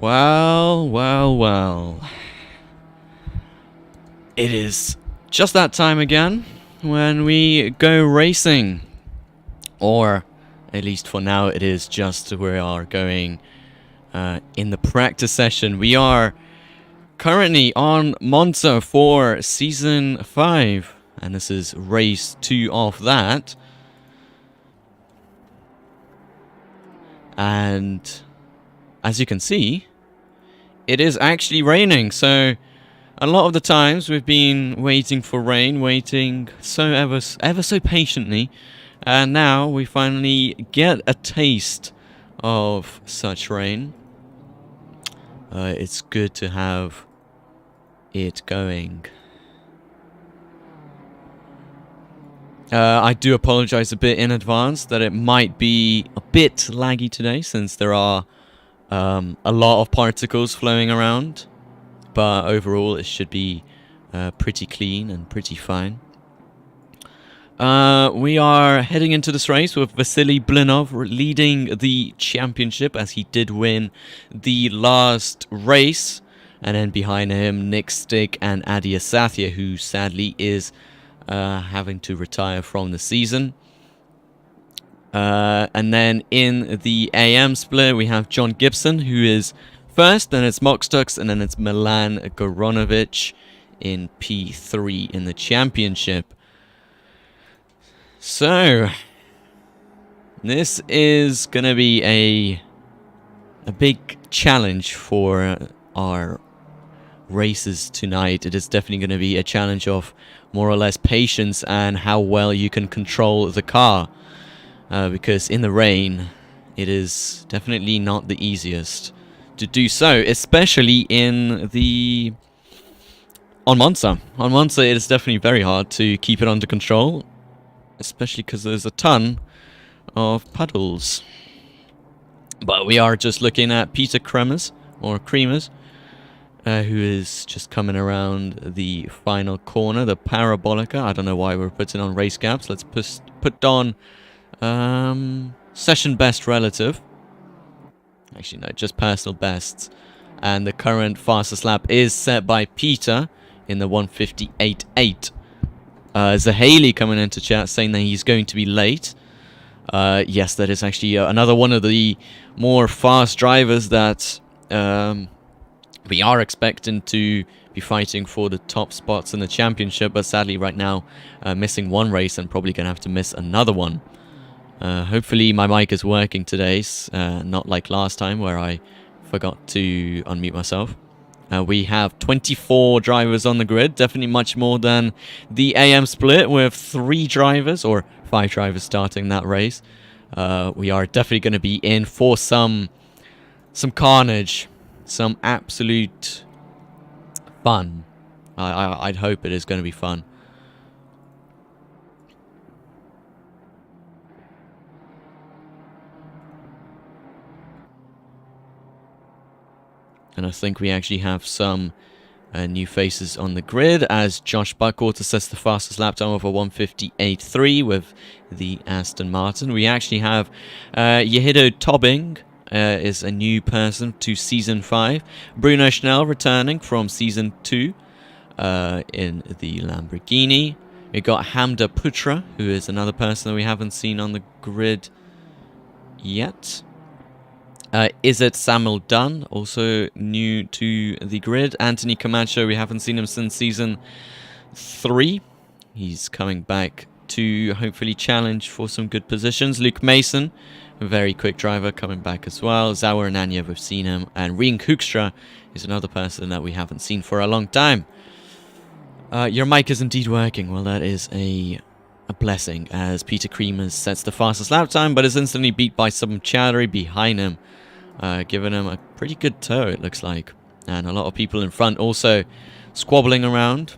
Well, well, well. It is just that time again when we go racing. Or, at least for now, it is just we are going in the practice session. We are currently on Monza for Season 5. And this is race 2 of that. And as you can see, it is actually raining. So a lot of the times we've been waiting for rain, waiting ever so patiently. And now we finally get a taste of such rain. It's good to have it going. I do apologize a bit in advance that it might be a bit laggy today, since there are a lot of particles flowing around. But overall it should be pretty clean and pretty fine. We are heading into this race with Vasily Blinov leading the championship, as he did win the last race. And then behind him, Nick Stick and Adi Asathia, who sadly is having to retire from the season. And then in the AM split, we have John Gibson, who is first, then it's Moxtux, and then it's Milan Goronovic in P3 in the championship. So this is gonna be a big challenge for our races tonight. It is definitely going to be a challenge of more or less patience and how well you can control the car, because in the rain it is definitely not the easiest to do so, especially on Monza. On Monza it is definitely very hard to keep it under control, especially because there's a ton of puddles. But we are just looking at Peter Kremers, who is just coming around the final corner, the Parabolica. I don't know why we're putting on race caps. Let's put on session best relative. Actually, no, just personal bests. And the current fastest lap is set by Peter in the 1:58.8. Haley coming into chat saying that he's going to be late. Yes, that is actually another one of the more fast drivers that we are expecting to be fighting for the top spots in the championship, but sadly right now missing one race and probably going to have to miss another one. Hopefully my mic is working today, not like last time where I forgot to unmute myself. We have 24 drivers on the grid, definitely much more than the AM split with 3 drivers or 5 drivers starting that race. We are definitely going to be in for some carnage. Some absolute fun. I'd hope it is going to be fun. And I think we actually have some new faces on the grid, as Josh Buckwater sets the fastest lap time of a 1:58.3 with the Aston Martin. We actually have Yehido Tobbing is a new person to Season 5. Bruno Schnell returning from Season 2 in the Lamborghini. We got Hamda Putra, who is another person that we haven't seen on the grid yet. Is it Samuel Dunn, also new to the grid. Anthony Camacho, we haven't seen him since Season 3. He's coming back to hopefully challenge for some good positions. Luke Mason, a very quick driver, coming back as well. Zaur Nanya, we've seen him. And Rien Hoekstra is another person that we haven't seen for a long time. Your mic is indeed working. Well, that is a blessing, as Peter Kremers sets the fastest lap time, but is instantly beat by some Chowdhury behind him, giving him a pretty good tow, it looks like. And a lot of people in front also squabbling around.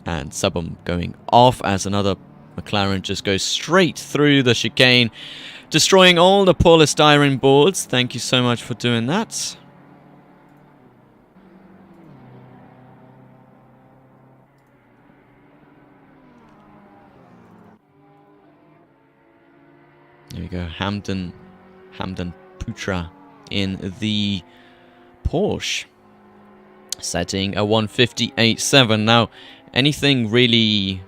And Subham going off as another McLaren just goes straight through the chicane, destroying all the polystyrene boards. Thank you so much for doing that. There we go. Hamden Hamdan Putra in the Porsche, setting a 158.7. Now, anything really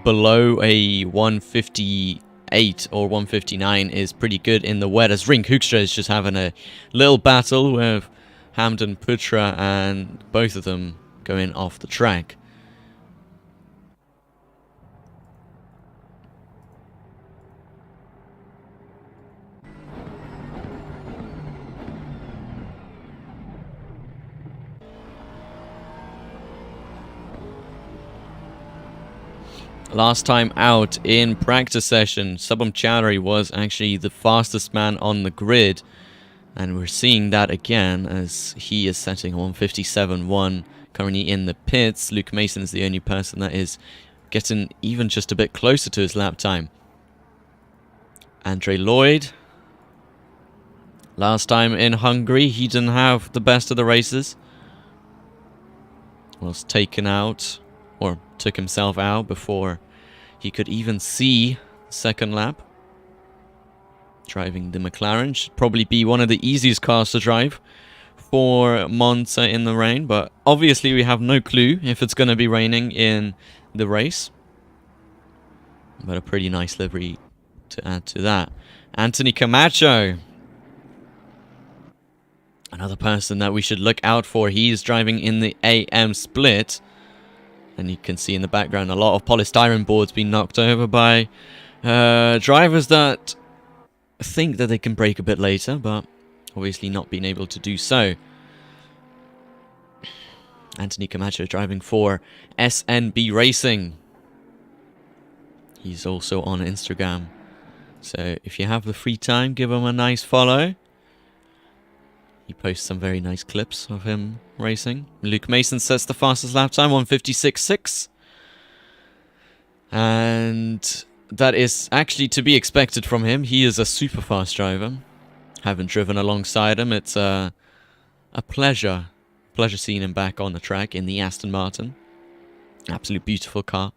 below a 158 or 159 is pretty good in the wet, as Ring Hoekstra is just having a little battle with Hamdan Putra, and both of them going off the track. Last time out in practice session, Subham Chowdhury was actually the fastest man on the grid, and we're seeing that again as he is setting a 157.1 currently in the pits. Luke Mason is the only person that is getting even just a bit closer to his lap time. Andre Lloyd, last time in Hungary, he didn't have the best of the races. Was taken out, or took himself out before he could even see the second lap. Driving the McLaren should probably be one of the easiest cars to drive for Monza in the rain, but obviously we have no clue if it's going to be raining in the race. But a pretty nice livery to add to that. Anthony Camacho, another person that we should look out for. He's driving in the AM split. And you can see in the background a lot of polystyrene boards being knocked over by drivers that think that they can brake a bit later, but obviously not being able to do so. Anthony Camacho driving for SNB Racing. He's also on Instagram. So if you have the free time, give him a nice follow. He posts some very nice clips of him racing. Luke Mason sets the fastest lap time, 156.6. And that is actually to be expected from him. He is a super fast driver. Haven't driven alongside him. It's a pleasure seeing him back on the track in the Aston Martin. Absolute beautiful car.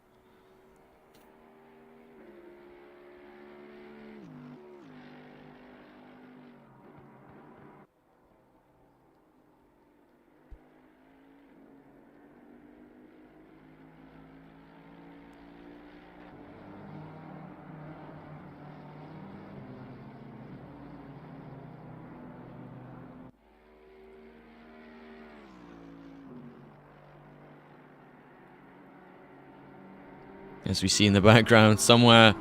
As we see in the background, somewhere,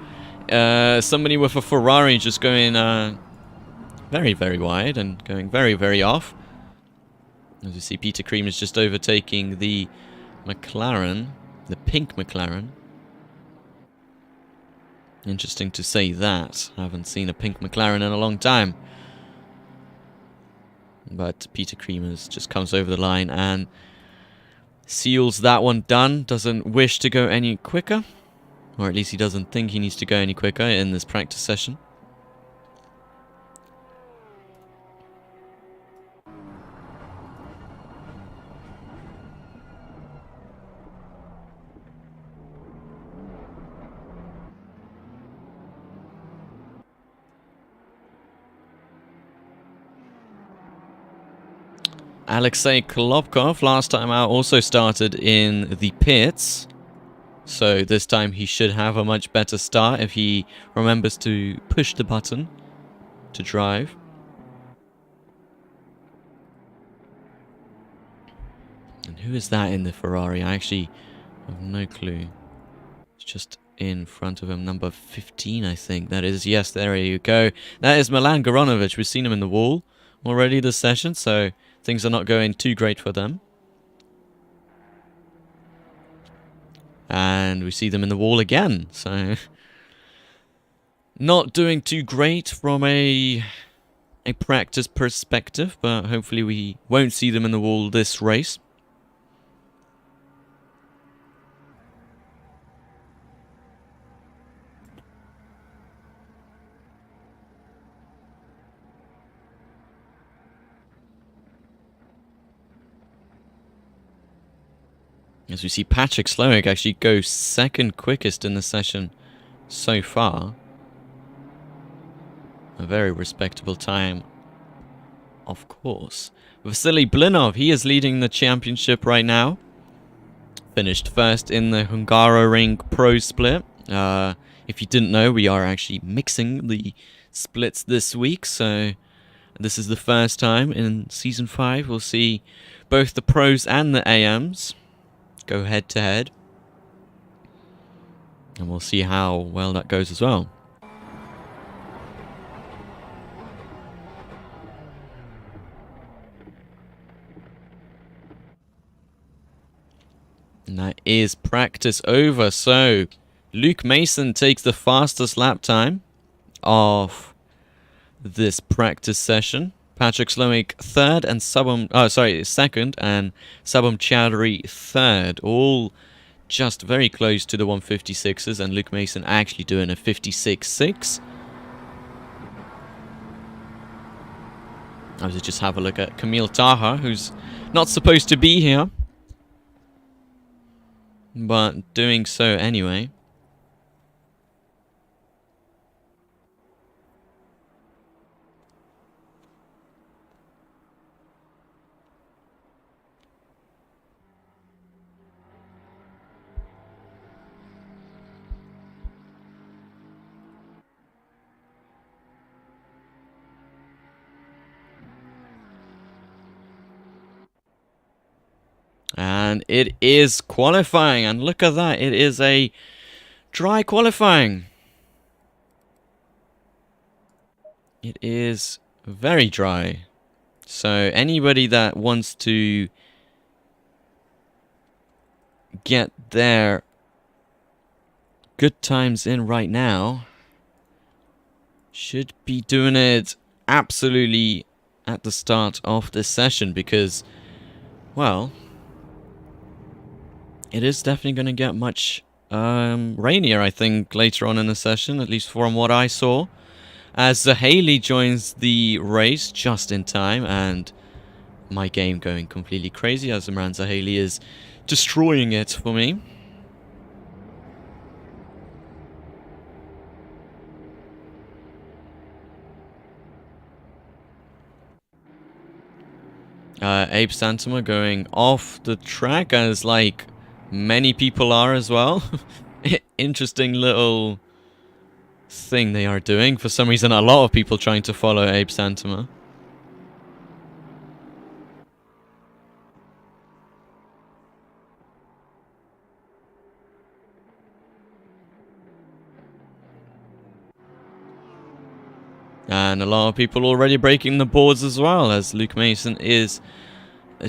somebody with a Ferrari just going very, very wide and going very, very off. As you see, Peter Cream is just overtaking the McLaren, the pink McLaren. Interesting to say that. I haven't seen a pink McLaren in a long time. But Peter Cream just comes over the line and seals that one done. Doesn't wish to go any quicker, or at least he doesn't think he needs to go any quicker in this practice session. Alexei Kolobkov, last time out, also started in the pits. So this time he should have a much better start if he remembers to push the button to drive. And who is that in the Ferrari? I actually have no clue. It's just in front of him, number 15, I think. That is, yes, there you go. That is Milan Goronovic. We've seen him in the wall already this session, so things are not going too great for them. And we see them in the wall again, so not doing too great from a practice perspective, but hopefully we won't see them in the wall this race. As we see Patrick Slowick actually go second quickest in the session so far. A very respectable time, of course. Vasily Blinov, he is leading the championship right now. Finished first in the Hungaroring Pro Split. If you didn't know, we are actually mixing the splits this week, so this is the first time in Season 5 we'll see both the Pros and the AMs go head to head. And we'll see how well that goes as well. And that is practice over. So Luke Mason takes the fastest lap time of this practice session. Patrick Slowick third and second, and Subham Chowdhury third. All just very close to the 156s, and Luke Mason actually doing a 56.6. I was just have a look at Camille Taha, who's not supposed to be here, but doing so anyway. And it is qualifying, and look at that, it is a dry qualifying. It is very dry. So anybody that wants to get their good times in right now should be doing it absolutely at the start of this session, because, well, it is definitely going to get much rainier, I think, later on in the session, at least from what I saw. As Haley joins the race just in time, and my game going completely crazy as Imranza Haley is destroying it for me. Abe Santama going off the track, as like many people are as well. Interesting little thing they are doing. For some reason, a lot of people trying to follow Abe Santama. And a lot of people already breaking the boards as well, as Luke Mason is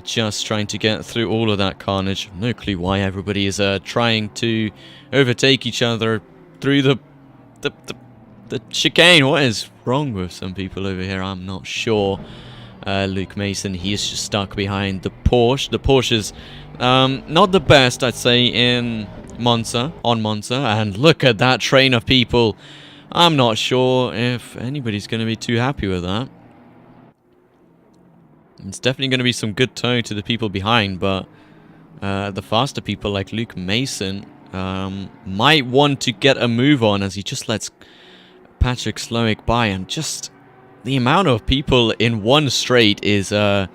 just trying to get through all of that carnage. No clue why everybody is trying to overtake each other through the chicane. What is wrong with some people over here? I'm not sure. Luke Mason, he is just stuck behind the Porsche. The Porsche is not the best, I'd say, on Monza. And look at that train of people. I'm not sure if anybody's going to be too happy with that. It's definitely going to be some good toe to the people behind, but the faster people like Luke Mason might want to get a move on, as he just lets Patrick Slowick by, and just the amount of people in one straight is absurd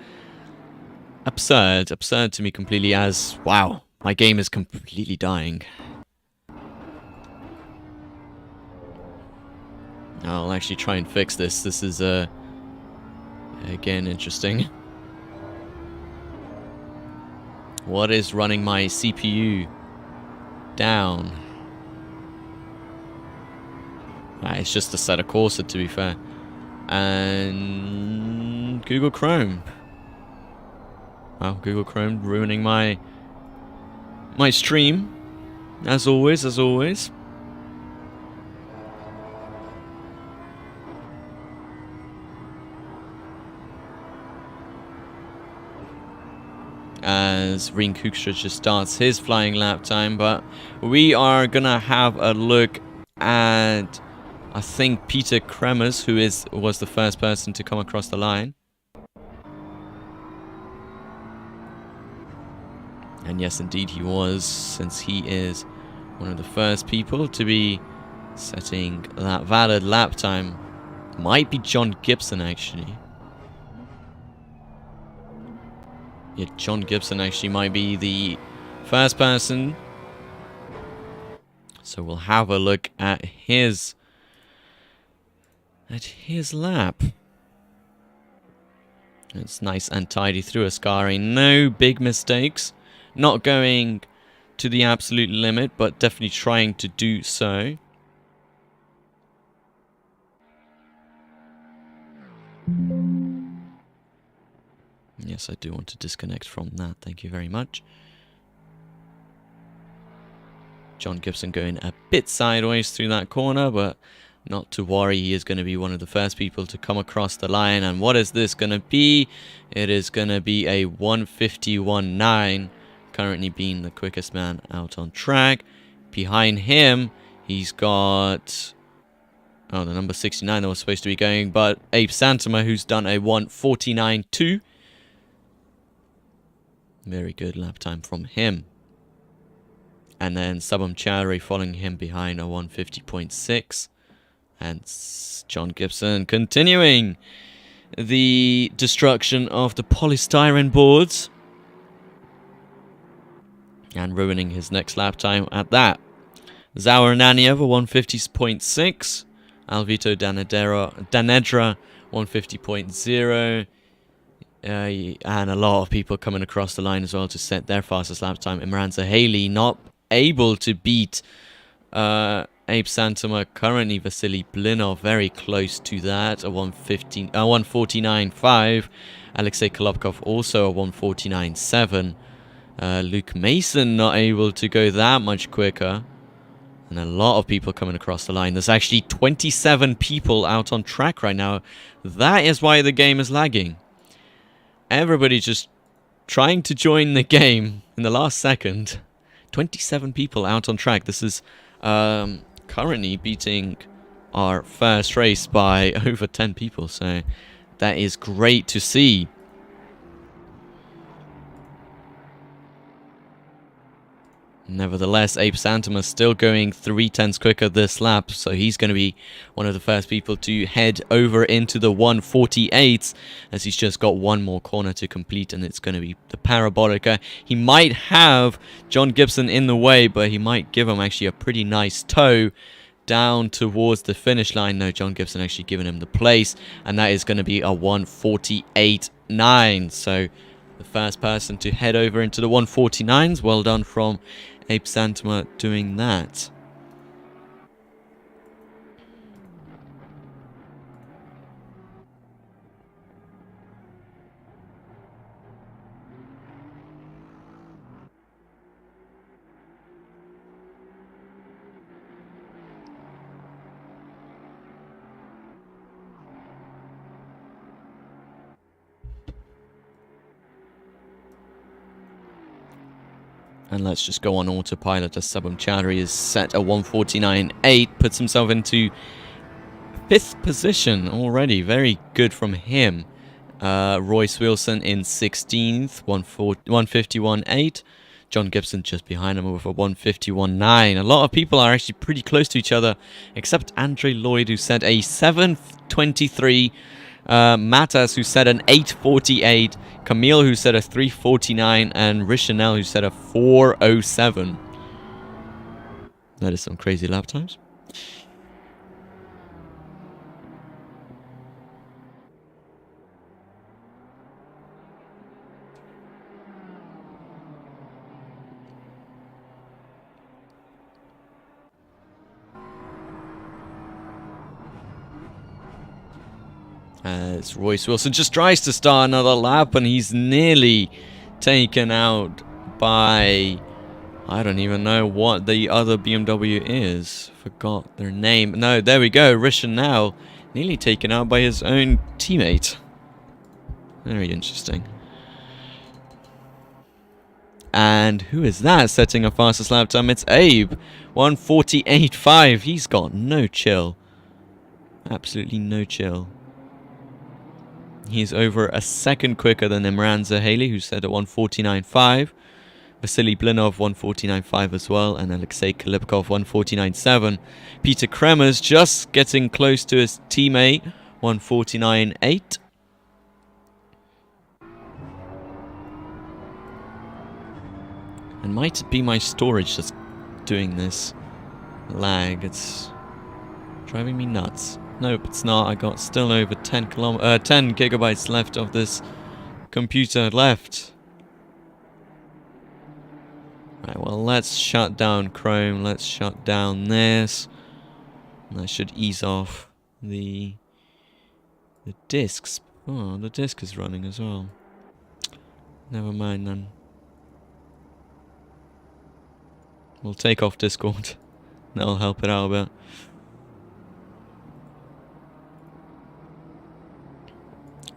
to me completely, as, wow, my game is completely dying. I'll actually try and fix this. This is, again, interesting. What is running my CPU down? It's just a set of Corsa, to be fair. And Google Chrome. Well, Google Chrome ruining my stream, as always. As Rien Kukstra just starts his flying lap time, but we are gonna have a look at, I think, Peter Kremers, who was the first person to come across the line. And yes, indeed he was, since he is one of the first people to be setting that valid lap time Might be John Gibson, actually. Yeah, John Gibson actually might be the first person. So we'll have a look at his lap. It's nice and tidy through Ascari. No big mistakes. Not going to the absolute limit, but definitely trying to do so. Yes, I do want to disconnect from that. Thank you very much. John Gibson going a bit sideways through that corner, but not to worry. He is going to be one of the first people to come across the line. And what is this going to be? It is going to be a 151.9, currently being the quickest man out on track. Behind him, he's got... oh, the number 69 that was supposed to be going, but Abe Santama, who's done a 149.2. Very good lap time from him. And then Subham Chowdhury following him behind a 150.6. And John Gibson continuing the destruction of the polystyrene boards. And ruining his next lap time at that. Zaur Naniev, a 150.6. Alvito Danedra 150.0. And a lot of people coming across the line as well to set their fastest lap time. Imranza Haley not able to beat Abe Santama. Currently Vasily Blinov very close to that, a 149.5. Alexei Kolobkov also a 149.7. Luke Mason not able to go that much quicker. And a lot of people coming across the line. There's actually 27 people out on track right now. That is why the game is lagging. Everybody just trying to join the game in the last second. 27 people out on track. This is currently beating our first race by over 10 people. So that is great to see. Nevertheless, Abe Santama still going 0.3 quicker this lap, so he's going to be one of the first people to head over into the 148s, as he's just got one more corner to complete, and it's going to be the Parabolica. He might have John Gibson in the way, but he might give him actually a pretty nice tow down towards the finish line. No, John Gibson actually giving him the place, and that is going to be a 148.9. So the first person to head over into the 149s. Well done from Abe Santama doing that. And let's just go on autopilot as Subham Chowdhury is set a 149.8, puts himself into 5th position already. Very good from him. Royce Wilson in 16th, 151.8. John Gibson just behind him with a 151.9. A lot of people are actually pretty close to each other, except Andre Lloyd, who set a 7.23. Matas, who set an 8.48. Camille, who set a 3.49. And Rishanel, who set a 4.07. That is some crazy lap times. As Royce Wilson just tries to start another lap, and he's nearly taken out by... I don't even know what the other BMW is. Forgot their name. No, there we go. Rishanel nearly taken out by his own teammate. Very interesting. And who is that setting a fastest lap time? It's Abe. 148.5. He's got no chill. Absolutely no chill. He's over a second quicker than Imranza Haley, who set at 149.5. Vasily Blinov 149.5 as well, and Alexei Kalipkov 149.7. Peter Kremers just getting close to his teammate 1:49.8. And might it be my storage that's doing this lag? It's driving me nuts. Nope, it's not. I got still over 10 gigabytes left of this computer left. Right, well, let's shut down Chrome. Let's shut down this. That should ease off the disks. Oh, the disk is running as well. Never mind then. We'll take off Discord. That'll help it out a bit.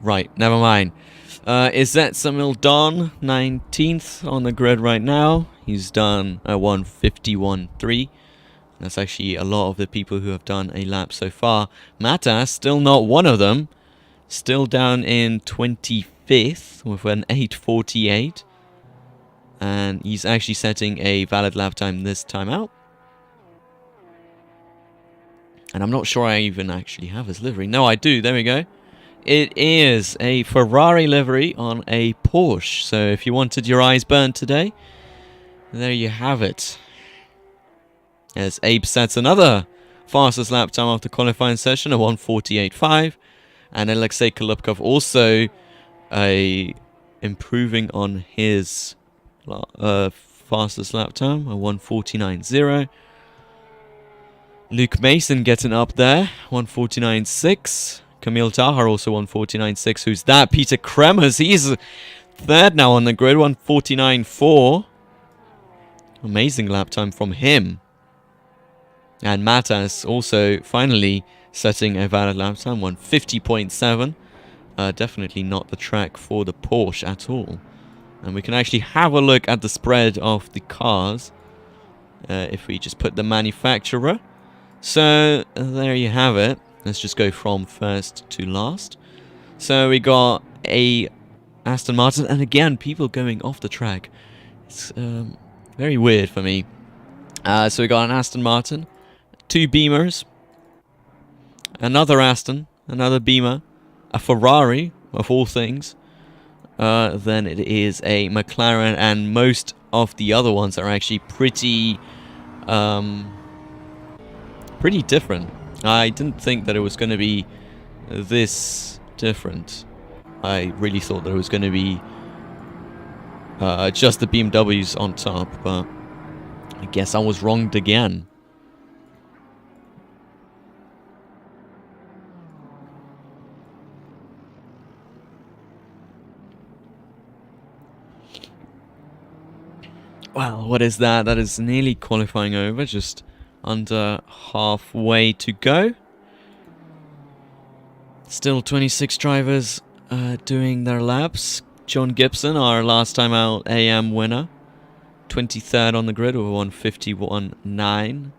Right, never mind. Is that Samuel Don, 19th on the grid right now? He's done a 1:51.3. That's actually a lot of the people who have done a lap so far. Matas, still not one of them. Still down in 25th with an 8:48. And he's actually setting a valid lap time this time out. And I'm not sure I even actually have his livery. No, I do. There we go. It is a Ferrari livery on a Porsche. So if you wanted your eyes burned today, there you have it. As Abe sets another fastest lap time after qualifying session, a 1:48.5. And Alexei Kolubkov also improving on his fastest lap time, a 1:49.0. Luke Mason getting up there, 1:49.6. Camille Tahar also 1:49.6. Who's that? Peter Kremers. He's third now on the grid, 1:49.4. Amazing lap time from him. And Matas also finally setting a valid lap time, 1:50.7. Definitely not the track for the Porsche at all. And we can actually have a look at the spread of the cars if we just put the manufacturer. So there you have it. Let's just go from first to last. So we got a Aston Martin, and again, people going off the track. It's very weird for me. So we got an Aston Martin, two Beamers, another Aston, another Beamer, a Ferrari, of all things. Then it is a McLaren, and most of the other ones are actually pretty different. I didn't think that it was going to be this different. I really thought that it was going to be just the BMWs on top, but I guess I was wronged again. Well, what is that? That is nearly qualifying over, just under halfway to go. Still 26 drivers doing their laps. John Gibson, our last time out AM winner, 23rd on the grid with 1:51.9.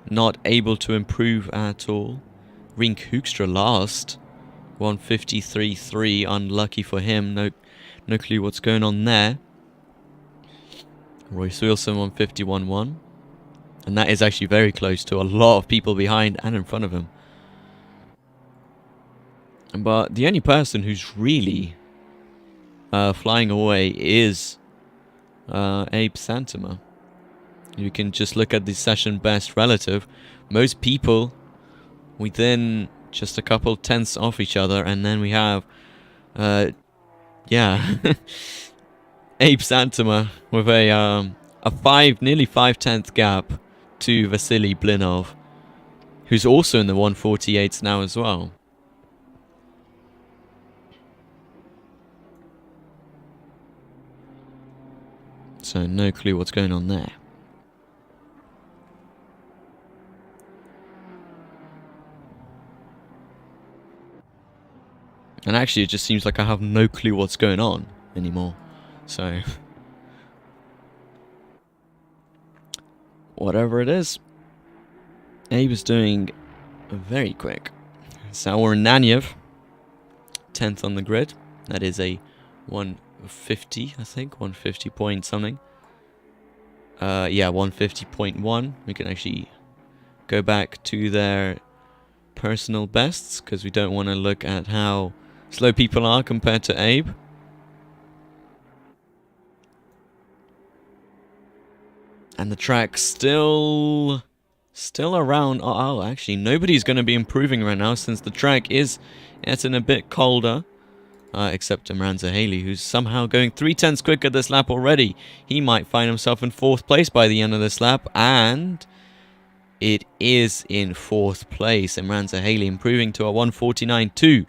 Not able to improve at all. Rink Hoekstra last, 1:53.3. Unlucky for him. No clue what's going on there. Royce Wilson 1:51.1. And that is actually very close to a lot of people behind and in front of him. But the only person who's really flying away is Abe Santima. You can just look at the session best relative. Most people within just a couple tenths off each other, and then we have Abe Santima with a nearly 5/10 gap to Vasily Blinov, who's also in the 1:48s now as well. So no clue what's going on there. And actually, it just seems like I have no clue what's going on anymore. So whatever it is, Abe is doing very quick. Saur Nanyev, 10th on the grid. That is a 1:50, I think, 1:50 point something. 1:50.1. We can actually go back to their personal bests, because we don't want to look at how slow people are compared to Abe. And the track still around. Oh, actually, nobody's going to be improving right now since the track is getting a bit colder. Except Imranza Haley, who's somehow going 3/10 quicker this lap already. He might find himself in 4th place by the end of this lap, and it is in 4th place. Imranza Haley improving to a 1:49.2.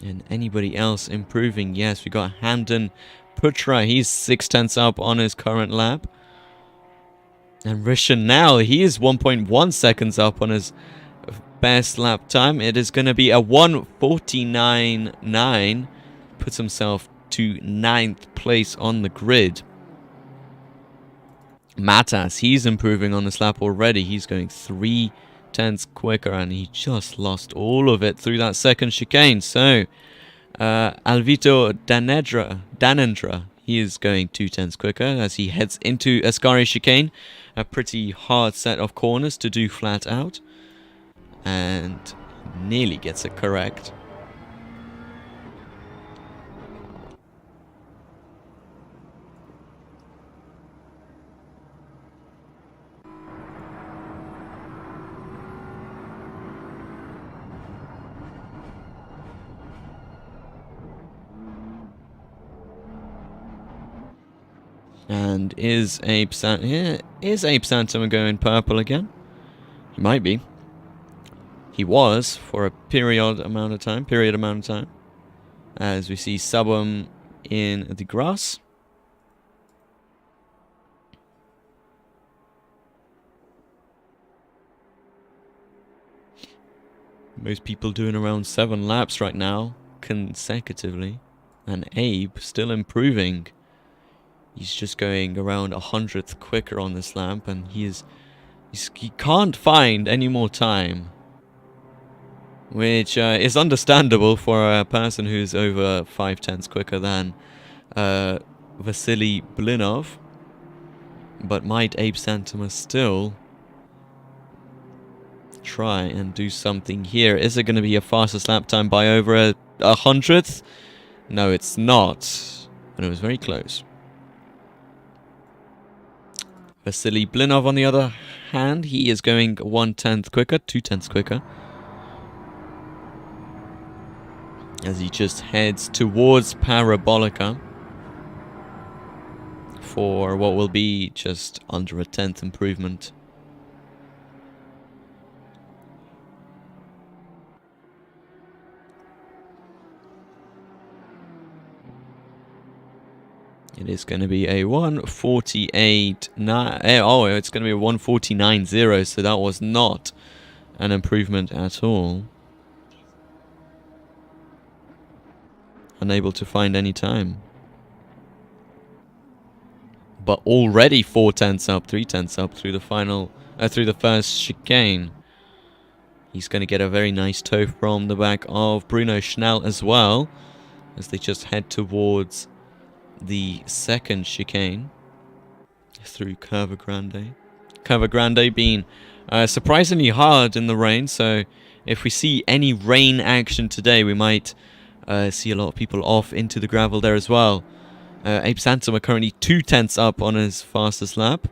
And anybody else improving? Yes, we got Hamdan Putra. He's 6/10 up on his current lap. And Rishan now, he is 1.1 seconds up on his best lap time. It is going to be a 1:49.9. Puts himself to 9th place on the grid. Matas, he's improving on this lap already. He's going 3/10 quicker, and he just lost all of it through that second chicane. So, Alvito Danendra, he is going 2/10 quicker as he heads into Ascari chicane. A pretty hard set of corners to do flat out. And nearly gets it correct. And is Abe Santama going purple again? He might be. He was for a period amount of time. As we see Sabum in the grass. Most people doing around 7 laps right now consecutively. And Abe still improving. He's just going around 100th quicker on this lap, and he can't find any more time. Which is understandable for a person who's over 5/10 quicker than Vasily Blinov. But might Abe Santama still try and do something here? Is it going to be a fastest lap time by over a 100th? No, it's not. And it was very close. Vasily Blinov, on the other hand, he is going 1/10 quicker, 2/10 quicker. As he just heads towards Parabolica for what will be just under a 10th improvement. It is going to be a 1:48.9. Oh, it's going to be a 1:49.0, so that was not an improvement at all. Unable to find any time. But already 4/10 up, 3/10 up through the first chicane. He's going to get a very nice tow from the back of Bruno Schnell as well, as they just head towards the second chicane through Curva Grande. Curva Grande being surprisingly hard in the rain, so if we see any rain action today, we might see a lot of people off into the gravel there as well. Abe Santama currently 2/10 up on his fastest lap.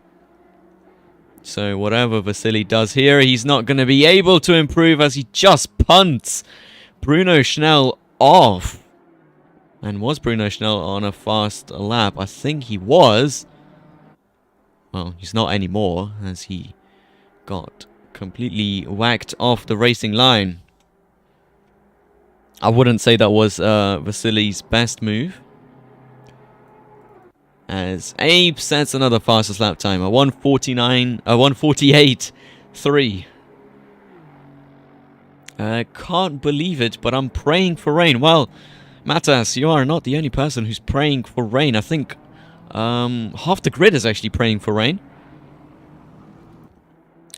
So whatever Vasily does here, he's not going to be able to improve as he just punts Bruno Schnell off. And was Bruno Schnell on a fast lap? I think he was. Well, he's not anymore, as he got completely whacked off the racing line. I wouldn't say that was Vasily's best move. As Abe sets another fastest lap time, a 1:48.3. Can't believe it, but I'm praying for rain. Well, Matas, you are not the only person who's praying for rain. I think half the grid is actually praying for rain.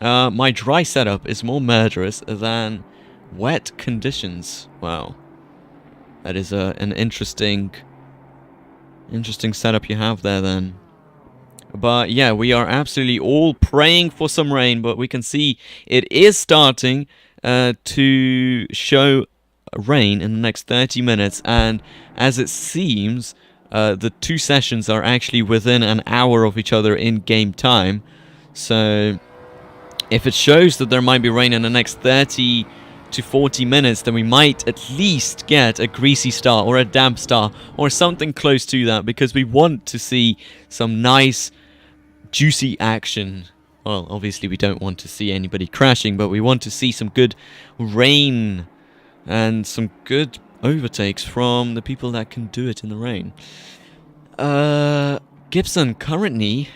My dry setup is more murderous than wet conditions. Wow. That is an interesting setup you have there then. But yeah, we are absolutely all praying for some rain, but we can see it is starting to show rain in the next 30 minutes. And as it seems, the two sessions are actually within an hour of each other in game time. So if it shows that there might be rain in the next 30 to 40 minutes, then we might at least get a greasy start or a damp start or something close to that, because we want to see some nice juicy action. Well, obviously we don't want to see anybody crashing, but we want to see some good rain and some good overtakes from the people that can do it in the rain. Gibson currently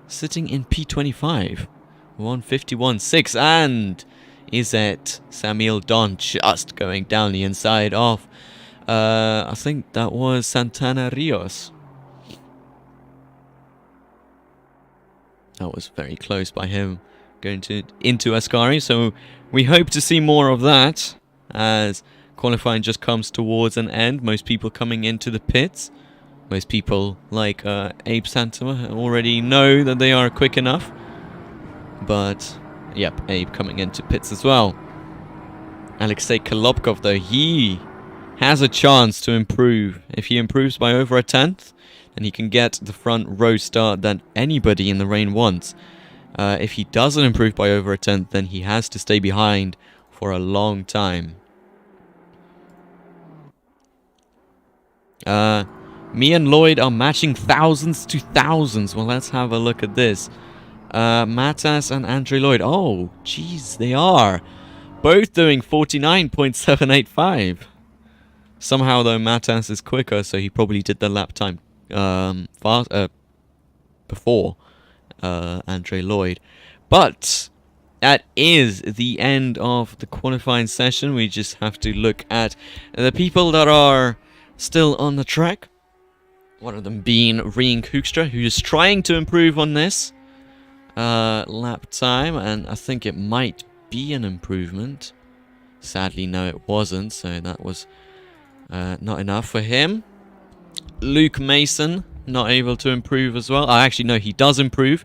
sitting in P25, 151.6, and is it Samuel Don just going down the inside of I think that was Santana Rios. That was very close by him going into Ascari, so we hope to see more of that as qualifying just comes towards an end. Most people coming into the pits, most people like Abe Santama already know that they are quick enough, but yep, Abe coming into pits as well. Alexei Kolobkov, though, he has a chance to improve. If he improves by over a tenth, then he can get the front row start that anybody in the rain wants. If he doesn't improve by over a tenth, then he has to stay behind for a long time. Me and Lloyd are matching thousands to thousands. Well, let's have a look at this. Matas and Andre Lloyd. Oh, jeez, they are both doing 49.785. Somehow, though, Matas is quicker, so he probably did the lap time before Andre Lloyd. But that is the end of the qualifying session. We just have to look at the people that are still on the track. One of them being Rien Hoekstra, who is trying to improve on this lap time, and I think it might be an improvement. Sadly, no, it wasn't, so that was not enough for him. Luke Mason, not able to improve as well. Actually, no, he does improve.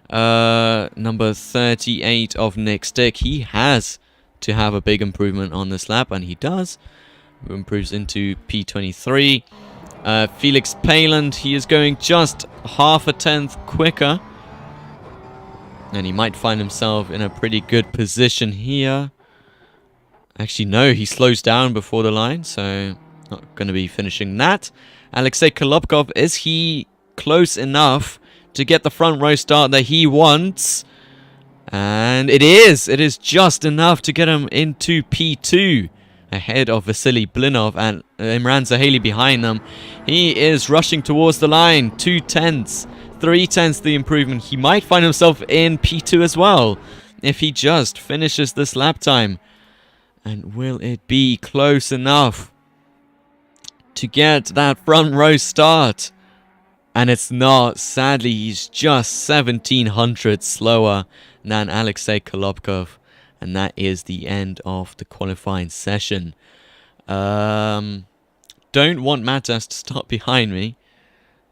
Number 38 of Nick Stick, he has to have a big improvement on this lap, and he does. He improves into P23. Felix Paland, he is going just half a tenth quicker, and he might find himself in a pretty good position here. Actually, no, he slows down before the line, so not going to be finishing that. Alexei Kolobkov, is he close enough to get the front row start that he wants? And it is! It is just enough to get him into P2, ahead of Vasily Blinov and Imranza Haley behind them. He is rushing towards the line. 2 tenths, 3 tenths the improvement. He might find himself in P2 as well if he just finishes this lap time. And will it be close enough to get that front row start? And it's not. Sadly, he's just 1700 slower than Alexei Kolobkov. And that is the end of the qualifying session. Don't want Matas to start behind me.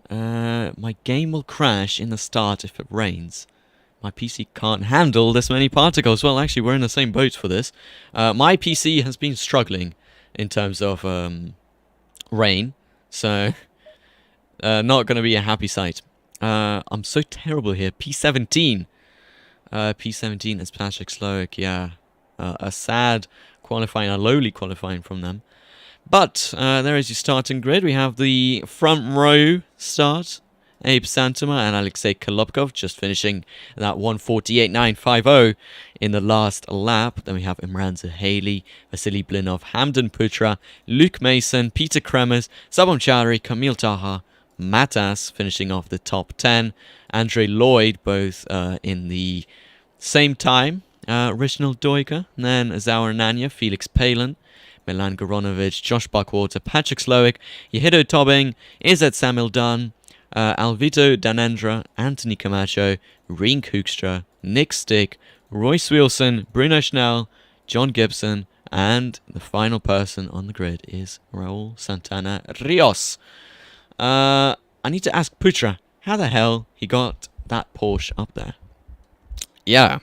My game will crash in the start if it rains. My PC can't handle this many particles. Well, actually, we're in the same boat for this. My PC has been struggling in terms of rain. So, not going to be a happy sight. I'm so terrible here. P17. P17 is Patrick Slowick, yeah. A sad qualifying, a lowly qualifying from them. But there is your starting grid. We have the front row start. Abe Santama and Alexei Kolobkov just finishing that 148.950 in the last lap. Then we have Imranza Haley, Vasily Blinov, Hamdan Putra, Luke Mason, Peter Kremers, Sabam Chowdhury, Kamil Taha, Matas finishing off the top 10. Andre Lloyd both in the same time. Rishnal Doika, then Zaur Nanya, Felix Palin, Milan Goronovic, Josh Buckwater, Patrick Slowick, Yehido Tobbing, Izzet Samuel Dunn, Alvito Danendra, Anthony Camacho, Rien Hoekstra, Nick Stick, Royce Wilson, Bruno Schnell, John Gibson, and the final person on the grid is Raul Santana Rios. I need to ask Putra how the hell he got that Porsche up there. Yeah.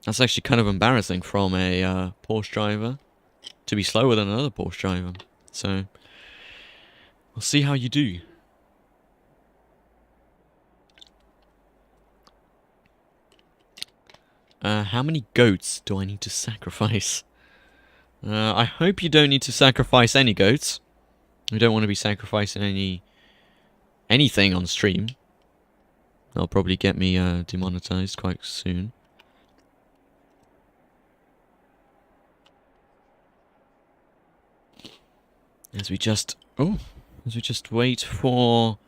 That's actually kind of embarrassing from a Porsche driver to be slower than another Porsche driver. So, we'll see how you do. How many goats do I need to sacrifice? I hope you don't need to sacrifice any goats. We don't want to be sacrificing anything on stream. That'll probably get me demonetized quite soon. As we just wait for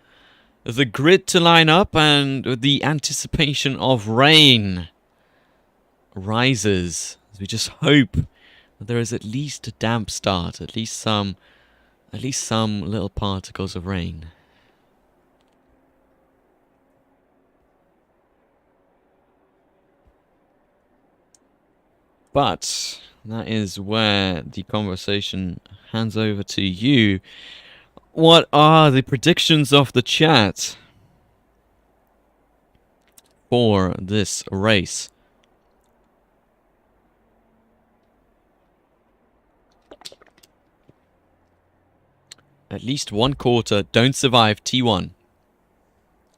the grid to line up and the anticipation of rain rises. As we just hope that there is at least a damp start, at least some little particles of rain. But that is where the conversation hands over to you. What are the predictions of the chat for this race? At least one quarter don't survive T1.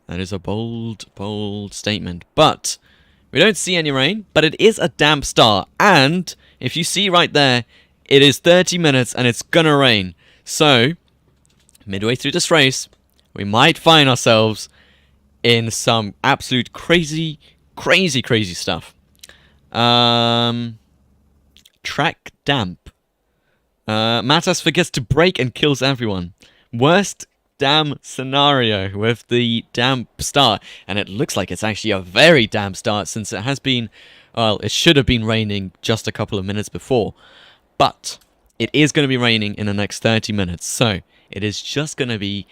That is a bold, bold statement. But we don't see any rain, but it is a damp start. And if you see right there, it is 30 minutes and it's gonna rain. So, midway through this race, we might find ourselves in some absolute crazy stuff. Track damp. Matas forgets to brake and kills everyone. Worst damn scenario with the damp start. And it looks like it's actually a very damp start since it has been, well, it should have been raining just a couple of minutes before. But it is going to be raining in the next 30 minutes. So it is just going to be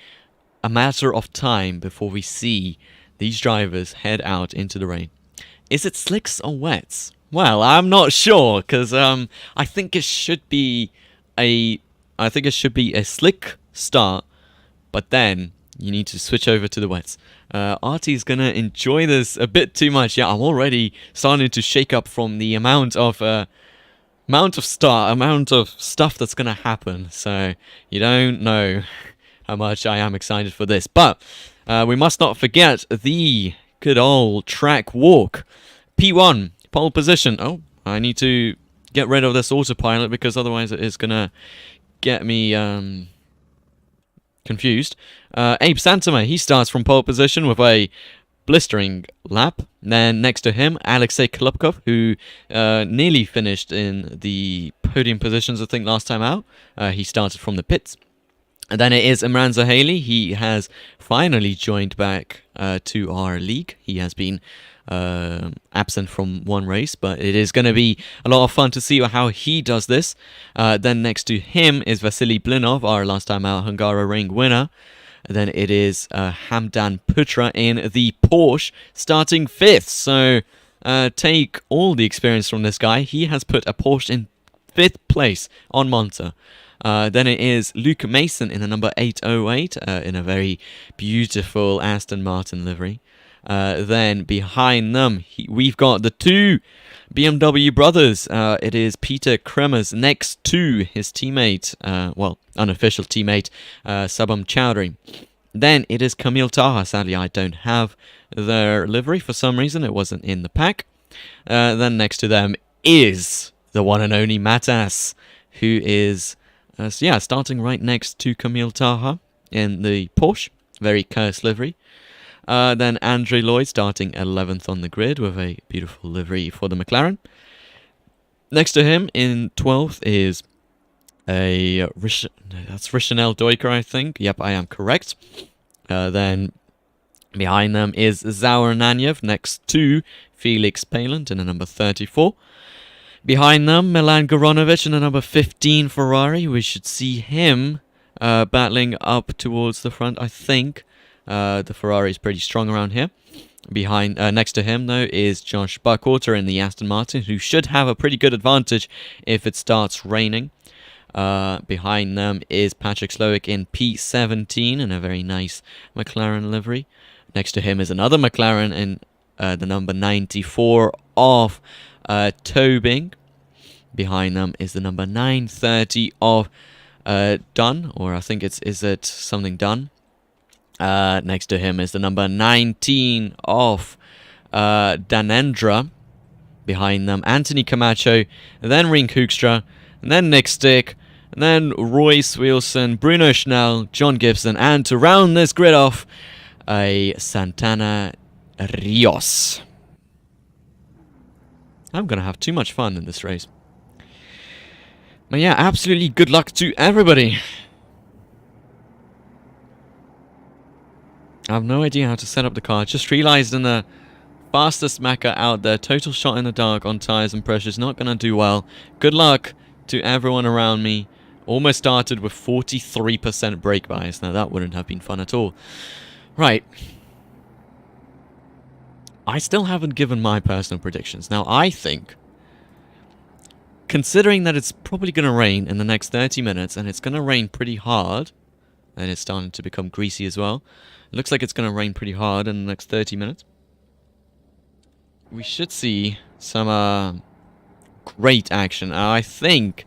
a matter of time before we see these drivers head out into the rain. Is it slicks or wets? Well, I'm not sure, because I think it should be a slick start, but then you need to switch over to the wets. Artie's gonna enjoy this a bit too much. Yeah, I'm already starting to shake up from the amount of stuff that's gonna happen. So you don't know how much I am excited for this. But we must not forget the good old track walk. P1 pole position. Oh, I need to get rid of this autopilot because otherwise it is gonna get me confused. Abe Santama, he starts from pole position with a blistering lap. Then next to him, Alexei Kolobkov, who nearly finished in the podium positions, I think, last time out. He started from the pits. And then it is Imranza Haley. He has finally joined back to our league. He has been absent from one race, but it is going to be a lot of fun to see how he does this. Then next to him is Vasily Blinov, our last time out Hungaroring winner. Then it is Hamdan Putra in the Porsche, starting 5th. So take all the experience from this guy. He has put a Porsche in 5th place on Monza. Then it is Luke Mason in the number 808 in a very beautiful Aston Martin livery. Then behind them, we've got the two BMW brothers. It is Peter Kremers next to his teammate, unofficial teammate, Sabam Chowdhury. Then it is Kamil Taha. Sadly, I don't have their livery for some reason. It wasn't in the pack. Then next to them is the one and only Matas, who is, starting right next to Kamil Taha in the Porsche. Very cursed livery. Then Andre Lloyd starting 11th on the grid with a beautiful livery for the McLaren. Next to him in 12th is that's Rishanel Doiker, I think. Yep, I am correct. Then behind them is Zaur Nanyev next to Felix Palant in the number 34. Behind them, Milan Goronovic in the number 15 Ferrari. We should see him battling up towards the front, I think. The Ferrari is pretty strong around here. Behind, next to him, though, is Josh Buckwater in the Aston Martin, who should have a pretty good advantage if it starts raining. Behind them is Patrick Slowick in P17 in a very nice McLaren livery. Next to him is another McLaren in the number 94 of Tobing. Behind them is the number 930 of Dunn, or I think is it something Dunn? Next to him is the number 19 of Danendra. Behind them, Anthony Camacho, and then Ring Hoekstra, and then Nick Stick, and then Royce Wilson, Bruno Schnell, John Gibson, and to round this grid off, a Santana Rios. I'm going to have too much fun in this race. But yeah, absolutely good luck to everybody. I have no idea how to set up the car. Just realized in the fastest mecha out there, total shot in the dark on tires and pressure is not going to do well. Good luck to everyone around me. Almost started with 43% brake bias. Now that wouldn't have been fun at all. Right. I still haven't given my personal predictions. Now I think, considering that it's probably going to rain in the next 30 minutes, and it's going to rain pretty hard, and it's starting to become greasy as well. It looks like it's going to rain pretty hard in the next 30 minutes. We should see some great action. I think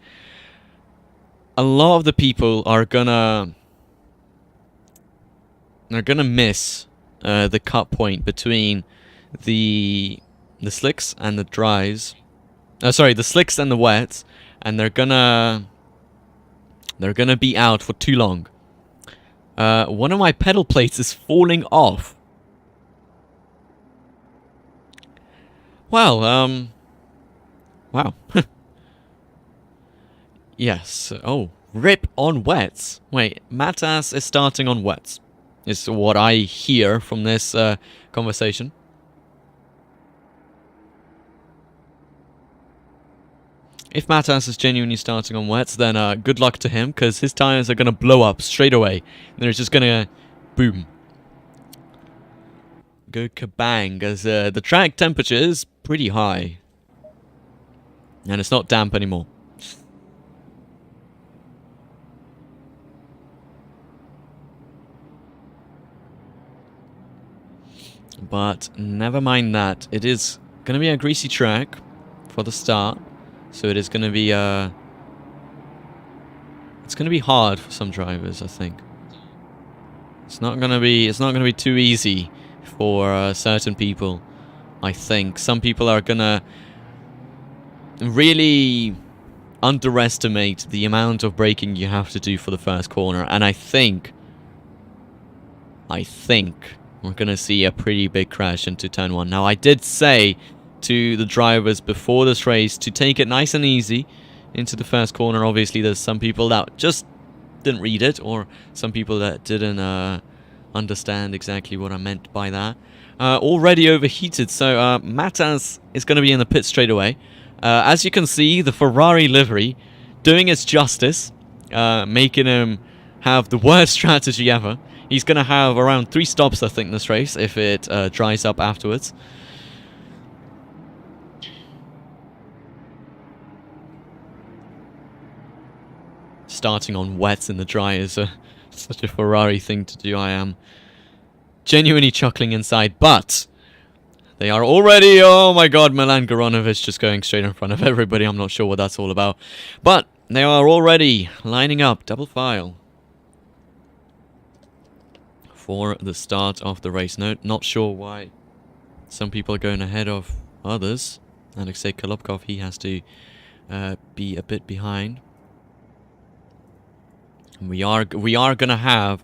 a lot of the people are gonna miss the cut point between the slicks and the dries. Sorry, the slicks and the wets, and they're gonna be out for too long. One of my pedal plates is falling off. Well, wow. Yes. Oh, rip on wets. Wait, Matas is starting on wets. Is what I hear from this conversation. If Matas is genuinely starting on wets, then good luck to him, because his tires are going to blow up straight away. And they're just going to boom. Go kabang, as the track temperature is pretty high. And it's not damp anymore. But never mind that. It is going to be a greasy track for the start. So it is going to be it's going to be hard for some drivers, I think. It's not going to be too easy for certain people, I think. Some people are going to really underestimate the amount of braking you have to do for the first corner, and I think we're going to see a pretty big crash into turn 1. Now, I did say to the drivers before this race to take it nice and easy into the first corner. Obviously, there's some people that just didn't read it, or some people that didn't understand exactly what I meant by that. Already overheated, so Matas is going to be in the pit straight away. As you can see, the Ferrari livery doing its justice, making him have the worst strategy ever. He's going to have around 3 stops, I think, this race, if it dries up afterwards. Starting on wets in the dry is such a Ferrari thing to do. I am genuinely chuckling inside, but they are already, oh my god, Milan Garonovic just going straight in front of everybody. I'm not sure what that's all about, but they are already lining up double file for the start of the race. Not sure why some people are going ahead of others. Alexei Kolobkov, he has to be a bit behind. We are gonna have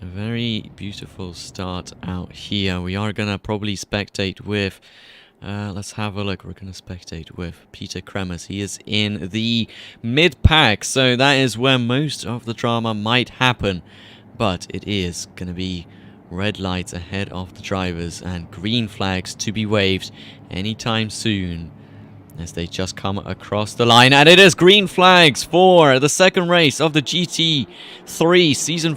a very beautiful start out here. We are gonna probably spectate with let's have a look. We're gonna spectate with Peter Kremers. He is in the mid pack, so that is where most of the drama might happen. But it is gonna be red lights ahead of the drivers and green flags to be waved anytime soon, as they just come across the line. And it is green flags for the second race of the GT3 Season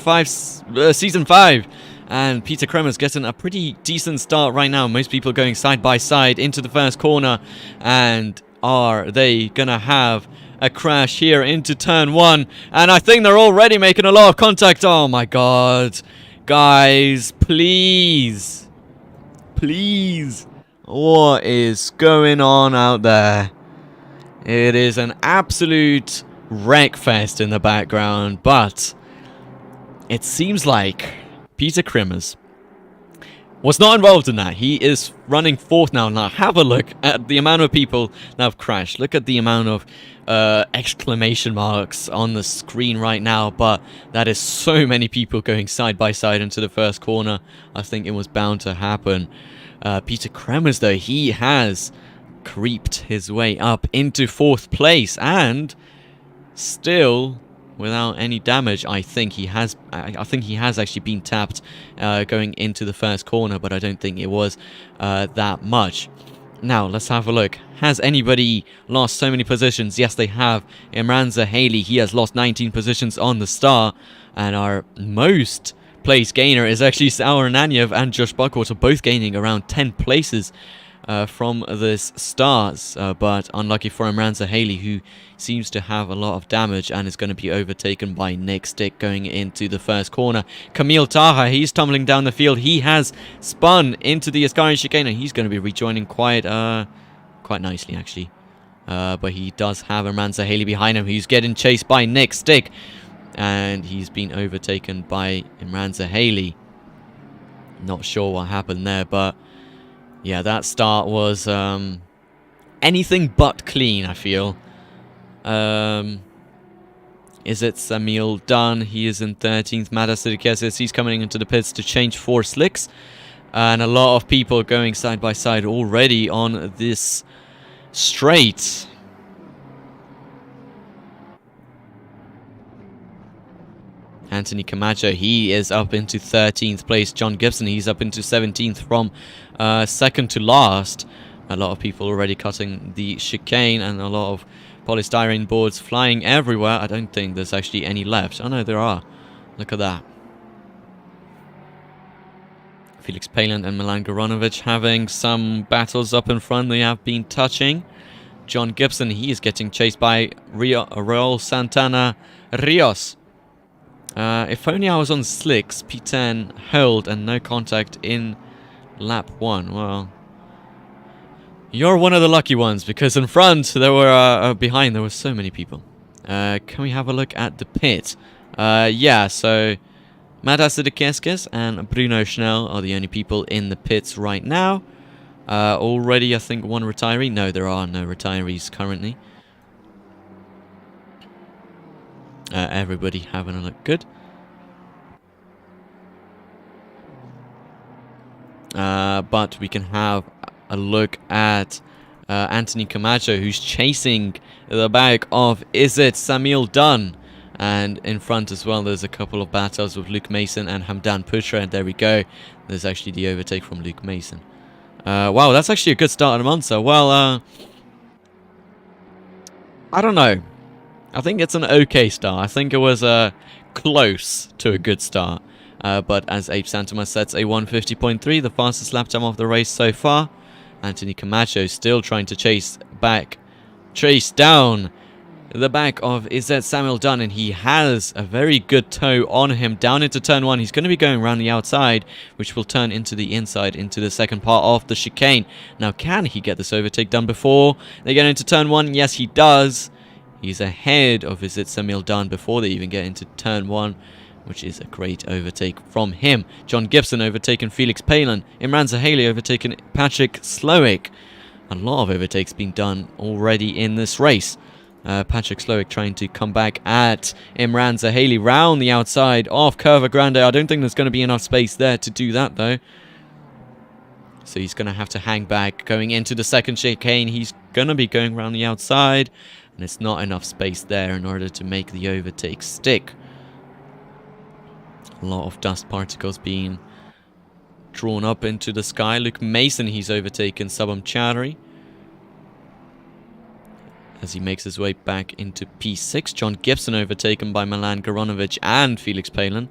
5. And Peter Kremers getting a pretty decent start right now. Most people going side by side into the first corner. And are they going to have a crash here into turn 1? And I think they're already making a lot of contact. Oh my god. Guys, please. Please. What is going on out there? It is an absolute wreckfest in the background, but it seems like Peter Krimmers was not involved in that. He is running fourth now. Now have a look at the amount of people that have crashed. Look at the amount of exclamation marks on the screen right now. But that is so many people going side by side into the first corner. I think it was bound to happen. Peter Krimmers, though, he has creeped his way up into fourth place and still without any damage. I think he has actually been tapped going into the first corner, but I don't think it was that much. Now let's have a look. Has anybody lost so many positions? Yes, they have. Imranza Haley, he has lost 19 positions on the start, and our most place gainer is actually Saur Nanyev and Josh Buckwater, both gaining around 10 places from this start, but unlucky for Imranza Haley, who seems to have a lot of damage and is going to be overtaken by Nick Stick going into the first corner. Camille Taha, he's tumbling down the field. He has spun into the Ascari chicane, and he's going to be rejoining quite nicely, actually. But he does have Imranza Haley behind him, who's getting chased by Nick Stick, and he's been overtaken by Imranza Haley. Not sure what happened there, but yeah, that start was anything but clean, I feel. Is it Samuel Dunn? He is in 13th. Matas Sidikesis, he's coming into the pits to change 4 slicks. And a lot of people going side by side already on this straight. Anthony Camacho, he is up into 13th place. John Gibson, he's up into 17th from second to last. A lot of people already cutting the chicane and a lot of polystyrene boards flying everywhere. I don't think there's actually any left. Oh no, there are. Look at that. Felix Palin and Milan Goronovic having some battles up in front. They have been touching. John Gibson, he is getting chased by Raul Santana Rios. If only I was on slicks, P10 held and no contact in lap 1. Well, you're one of the lucky ones, because in front there were, behind there were so many people. Can we have a look at the pit? Yeah, so Matas Sidikeskis and Bruno Schnell are the only people in the pits right now. Already, I think, one retiree. No, there are no retirees currently. Everybody having a look good. But we can have a look at Anthony Camacho, who's chasing the back of Samuel Dunn. And in front as well, there's a couple of battles with Luke Mason and Hamdan Putra. And there we go. There's actually the overtake from Luke Mason. Wow, that's actually a good start at Monza. Well, I don't know. I think it's an okay start. I think it was close to a good start. But as Abe Santoma sets a 150.3, the fastest lap time of the race so far. Anthony Camacho still trying to chase down the back of Samuel Dunn, and he has a very good toe on him down into turn 1. He's going to be going around the outside, which will turn into the inside, into the second part of the chicane. Now, can he get this overtake done before they get into turn 1? Yes, he does. He's ahead of Samuel Dunn before they even get into turn 1, which is a great overtake from him. John Gibson overtaken Felix Palin. Imranza Haley overtaken Patrick Slowick. A lot of overtakes being done already in this race. Patrick Slowick trying to come back at Imranza Haley round the outside of Curva Grande. I don't think there's going to be enough space there to do that, though. So he's going to have to hang back going into the second chicane. He's going to be going around the outside, and it's not enough space there in order to make the overtake stick. A lot of dust particles being drawn up into the sky. Luke Mason, he's overtaken Subham Chowdhury as he makes his way back into P6. John Gibson overtaken by Milan Goronovic and Felix Palin.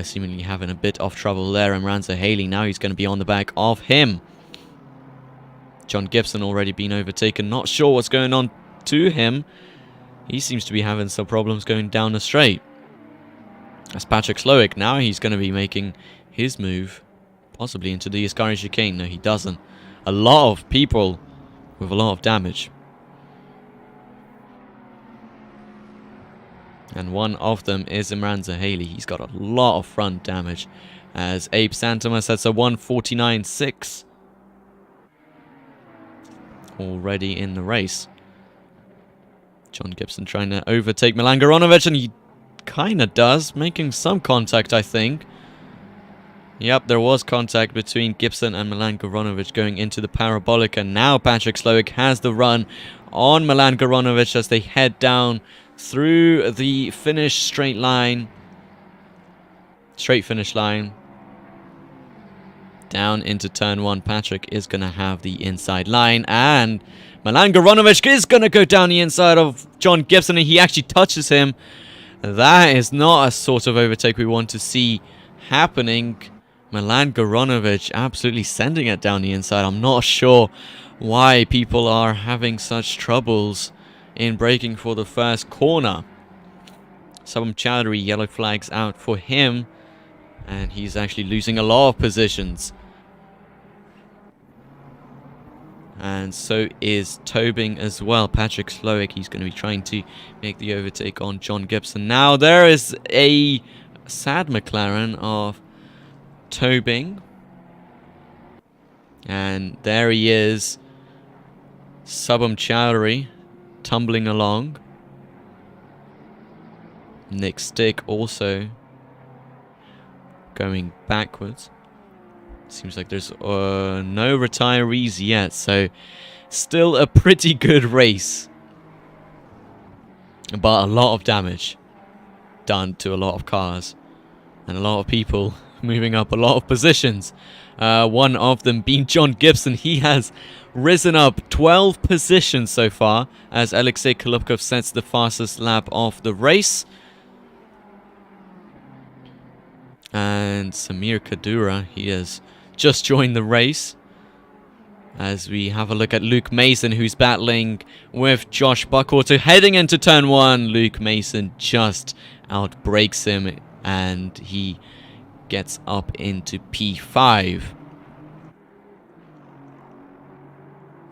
Seemingly having a bit of trouble there. Imranza Haley, now he's going to be on the back of him. John Gibson already been overtaken. Not sure what's going on to him. He seems to be having some problems going down the straight. That's Patrick Slowick. Now he's going to be making his move, possibly into the Ascari chicane. No, he doesn't. A lot of people with a lot of damage. And one of them is Imranza Haley. He's got a lot of front damage, as Abe Santimas sets a 149.6 already in the race. John Gibson trying to overtake Milan Garonovic, and he kind of does, making some contact, I think. Yep, there was contact between Gibson and Milan Garonovic going into the parabolic, and now Patrick Slowick has the run on Milan Garonovic as they head down through the finish straight line. Straight finish line. Down into turn 1. Patrick is going to have the inside line, and Milan Garonovic is going to go down the inside of John Gibson, and he actually touches him. That is not a sort of overtake we want to see happening. Milan Garonovic absolutely sending it down the inside. I'm not sure why people are having such troubles in braking for the first corner. Subham Chowdhury, yellow flags out for him, and he's actually losing a lot of positions. And so is Tobing as well. Patrick Slowick, he's going to be trying to make the overtake on John Gibson. Now there is a sad McLaren of Tobing. And there he is. Subham Chowdhury tumbling along. Nick Stick also going backwards. Seems like there's no retirees yet, so still a pretty good race. But a lot of damage done to a lot of cars. And a lot of people moving up a lot of positions. One of them being John Gibson. He has risen up 12 positions so far as Alexei Kolubkov sets the fastest lap of the race. And Samir Kadura, he has just joined the race. As we have a look at Luke Mason, who's battling with Josh Buckwater. Heading into turn 1, Luke Mason just outbrakes him and he gets up into P5.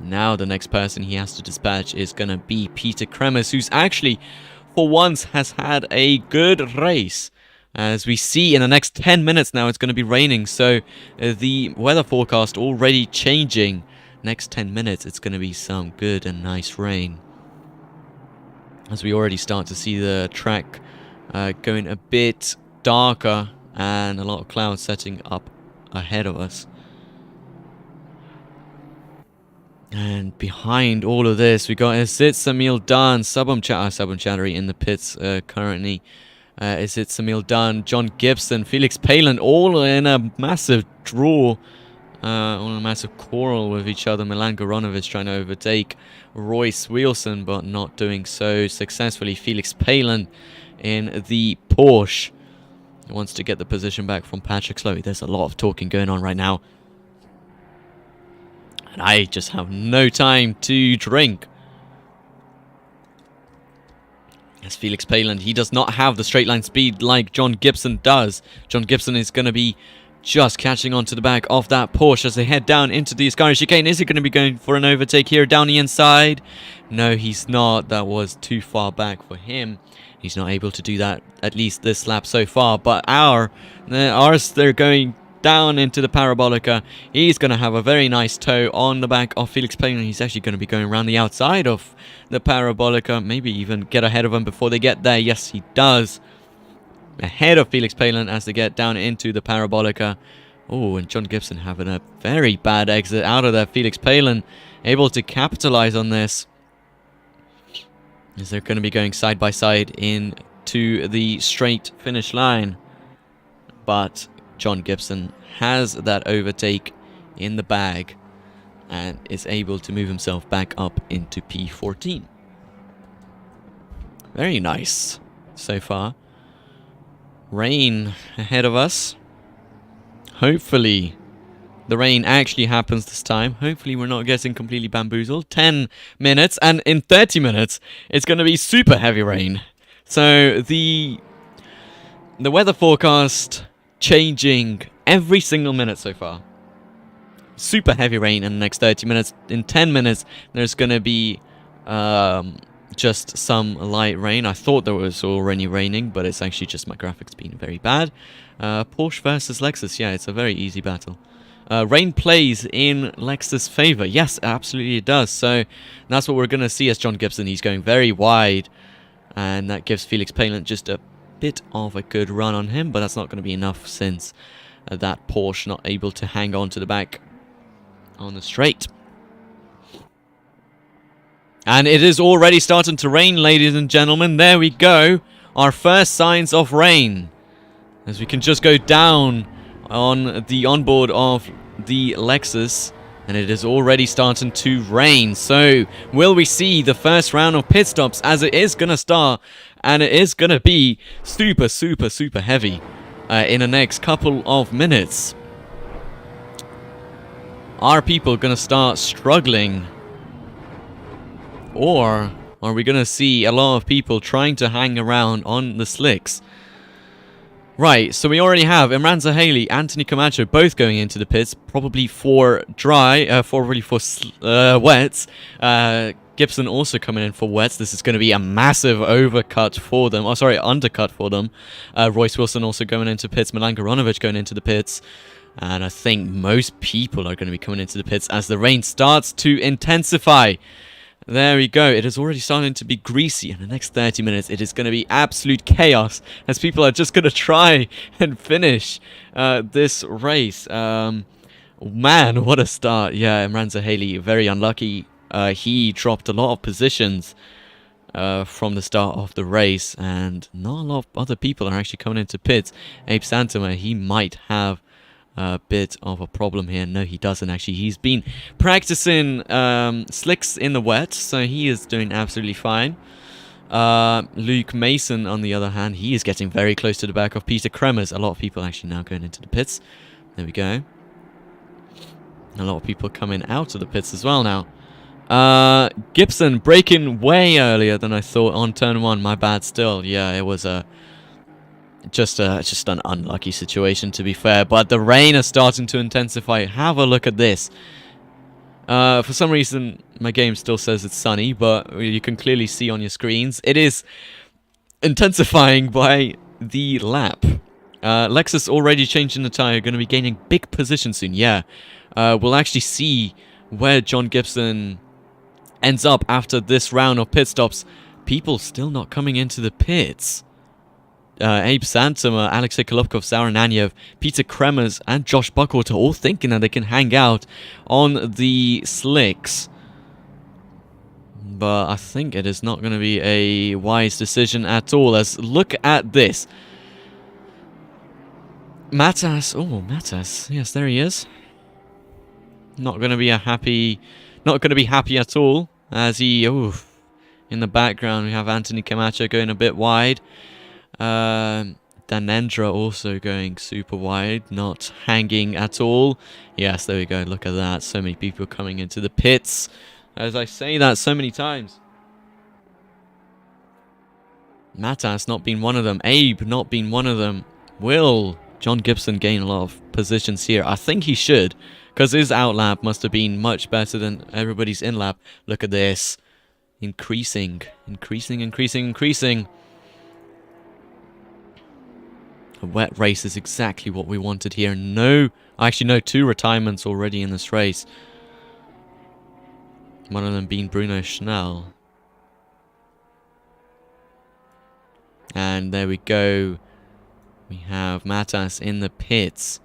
Now the next person he has to dispatch is going to be Peter Kremers, who's actually, for once, has had a good race. As we see in the next 10 minutes now, it's going to be raining. So the weather forecast already changing. Next 10 minutes, it's going to be some good and nice rain. As we already start to see the track going a bit darker and a lot of clouds setting up ahead of us. And behind all of this, we got Isit Samil Dunn, Subham Chowdhury in the pits currently. Isit Samil Dunn, John Gibson, Felix Palin, all in a massive draw, all in a massive quarrel with each other. Milan Garonovic trying to overtake Royce Wilson, but not doing so successfully. Felix Palin in the Porsche wants to get the position back from Patrick Slowick. There's a lot of talking going on right now. And I just have no time to drink. As Felix Palin, he does not have the straight line speed like John Gibson does. John Gibson is going to be just catching onto the back of that Porsche as they head down into the Ascari chicane. Is he going to be going for an overtake here down the inside? No, he's not. That was too far back for him. He's not able to do that, at least this lap so far. But ours, they're going down into the Parabolica. He's going to have a very nice toe on the back of Felix Palin. He's actually going to be going around the outside of the Parabolica. Maybe even get ahead of him before they get there. Yes, he does. Ahead of Felix Palin as they get down into the Parabolica. Oh, and John Gibson having a very bad exit out of there. Felix Palin able to capitalize on this, as they're going to be going side by side into the straight finish line. But John Gibson has that overtake in the bag and is able to move himself back up into P14. Very nice so far. Rain ahead of us. Hopefully the rain actually happens this time. Hopefully we're not getting completely bamboozled. 10 minutes, and in 30 minutes it's going to be super heavy rain. So the the weather forecast changing every single minute so far. Super heavy rain in the next 30 minutes. In 10 minutes, there's going to be just some light rain. I thought there was already raining, but it's actually just my graphics being very bad. Porsche versus Lexus. Yeah, it's a very easy battle. Rain plays in Lexus' favor. Yes, absolutely it does. So that's what we're going to see as John Gibson. He's going very wide, and that gives Felix Palant just a bit of a good run on him, but that's not going to be enough since that Porsche not able to hang on to the back on the straight. And it is already starting to rain, ladies and gentlemen. There we go. Our first signs of rain. As we can just go down on the onboard of the Lexus, and it is already starting to rain. So will we see the first round of pit stops, as it is going to start, and it is going to be super heavy in the next couple of minutes. Are people going to start struggling, or are we going to see a lot of people trying to hang around on the slicks? Right, so we already have Imranza Haley, Anthony Camacho both going into the pits, probably for wets. Gibson also coming in for wets. This is going to be a massive overcut for them. Oh, sorry, undercut for them. Royce Wilson also going into pits. Milan Garonovic going into the pits. And I think most people are going to be coming into the pits as the rain starts to intensify. There we go. It is already starting to be greasy. In the next 30 minutes, it is going to be absolute chaos as people are just going to try and finish this race. Man, what a start. Yeah, Imranza Haley, very unlucky. He dropped a lot of positions from the start of the race, and not a lot of other people are actually coming into pits. Abe Santama, he might have a bit of a problem here. No, he doesn't actually. He's been practicing slicks in the wet, so he is doing absolutely fine. Luke Mason, on the other hand, he is getting very close to the back of Peter Kremers. A lot of people actually now going into the pits. There we go. A lot of people coming out of the pits as well now. Gibson braking way earlier than I thought on turn 1. My bad still. Yeah, it was just an unlucky situation, to be fair. But the rain is starting to intensify. Have a look at this. For some reason, my game still says it's sunny, but you can clearly see on your screens it is intensifying by the lap. Lexus already changing the tire, going to be gaining big position soon. Yeah, we'll actually see where John Gibson ends up after this round of pit stops. People still not coming into the pits. Abe Santama, Alexei Kolobkov, Sauron Anyev, Peter Kremers, and Josh Buckwater all thinking that they can hang out on the slicks. But I think it is not going to be a wise decision at all. As look at this. Matas. Oh, Matas. Yes, there he is. Not going to be happy at all. As he, in the background we have Anthony Camacho going a bit wide. Danendra also going super wide, not hanging at all. Yes, there we go. Look at that. So many people coming into the pits. As I say that so many times. Matas not being one of them. Abe not being one of them. Will John Gibson gain a lot of positions here? I think he should, because his outlap must have been much better than everybody's in-lap. Look at this. Increasing. A wet race is exactly what we wanted here. No, actually no, 2 retirements already in this race. One of them being Bruno Schnell. And there we go. We have Matas in the pits.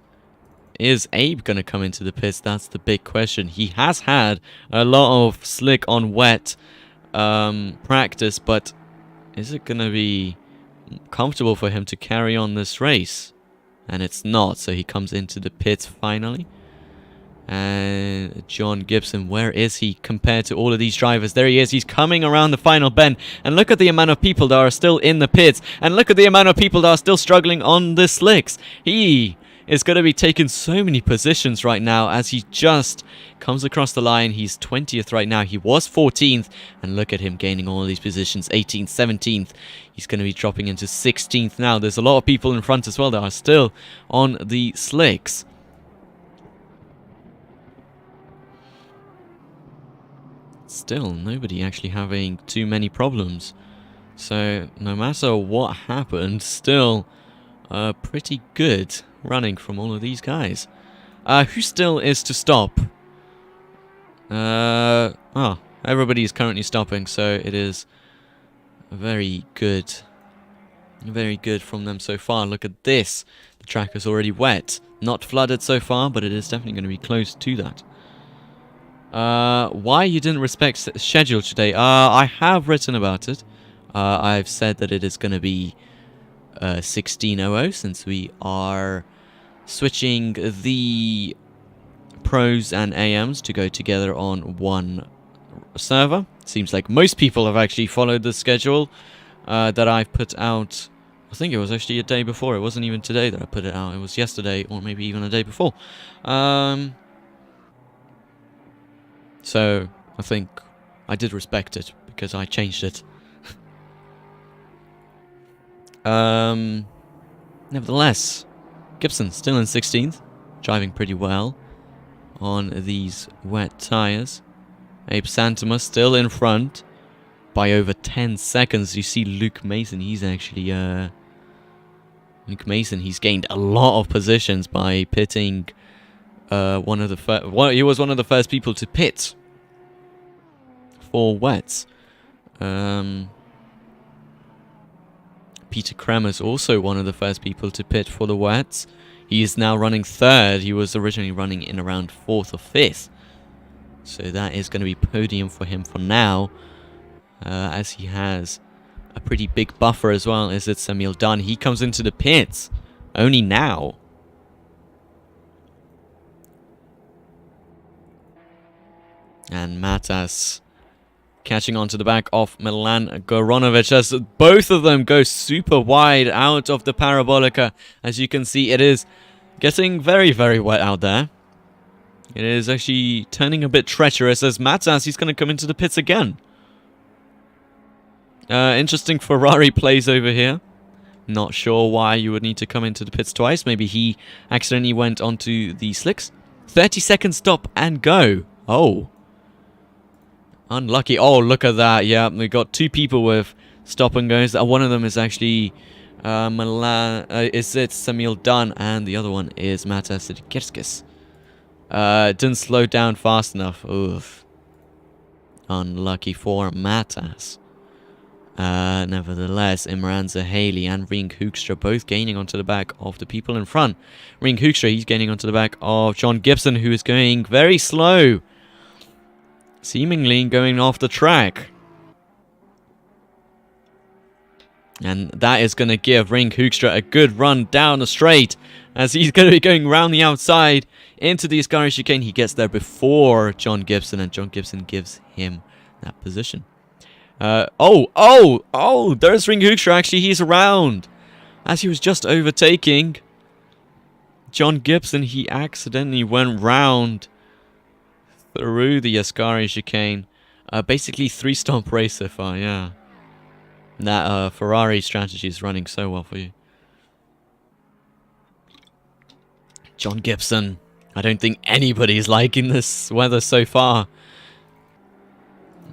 Is Abe going to come into the pits? That's the big question. He has had a lot of slick on wet practice, but is it going to be comfortable for him to carry on this race? And it's not, so he comes into the pits finally. And John Gibson, where is he compared to all of these drivers? There he is. He's coming around the final bend. And look at the amount of people that are still in the pits. And look at the amount of people that are still struggling on the slicks. He is going to be taking so many positions right now as he just comes across the line. He's 20th right now. He was 14th, and look at him gaining all these positions. 18th, 17th. He's going to be dropping into 16th now. There's a lot of people in front as well that are still on the slicks. Still, nobody actually having too many problems. So, no matter what happened, still pretty good running from all of these guys. Who still is to stop? Oh, everybody is currently stopping, so it is very good. Very good from them so far. Look at this. The track is already wet. Not flooded so far, but it is definitely going to be close to that. Why you didn't respect schedule today? I have written about it. I've said that it is going to be 16:00 since we are switching the pros and AMs to go together on one server. Seems like most people have actually followed the schedule that I've put out. I think it was actually a day before. It wasn't even today that I put it out. It was yesterday or maybe even a day before. So, I think I did respect it, because I changed it. Nevertheless, Gibson still in 16th, driving pretty well on these wet tyres. Abe Santama still in front by over 10 seconds. You see Luke Mason, he's actually... Luke Mason, he's gained a lot of positions by pitting... one of the first, he was one of the first people to pit for wets. Peter Kremer's also one of the first people to pit for the wets. He is now running third. He was originally running in around 4th or 5th. So that is going to be podium for him for now, as he has a pretty big buffer as well. Is it Samuel Dunn? He comes into the pits only now. And Matas catching on to the back of Milan Goronovic as both of them go super wide out of the Parabolica. As you can see, it is getting very, very wet out there. It is actually turning a bit treacherous as Matas, he's going to come into the pits again. Interesting Ferrari plays over here. Not sure why you would need to come into the pits twice. Maybe he accidentally went onto the slicks. 30 second stop and go. Oh. Unlucky. Oh, look at that. Yeah, we got two people with stop and goes. One of them is actually is it Samuel Dunn, and the other one is Matas Sidikirskis. Didn't slow down fast enough. Oof. Unlucky for Matas. Nevertheless, Imranza Haley and Ring Hoekstra both gaining onto the back of the people in front. Ring Hoekstra, he's gaining onto the back of John Gibson, who is going very slow. Seemingly going off the track. And that is going to give Ring Hoekstra a good run down the straight, as he's going to be going round the outside into the Ascari chicane. He gets there before John Gibson, and John Gibson gives him that position. There's Ring Hoekstra. Actually, he's around. As he was just overtaking John Gibson, he accidentally went round through the Ascari chicane. Basically, 3-stop race so far, yeah. That Ferrari strategy is running so well for you. John Gibson. I don't think anybody's liking this weather so far.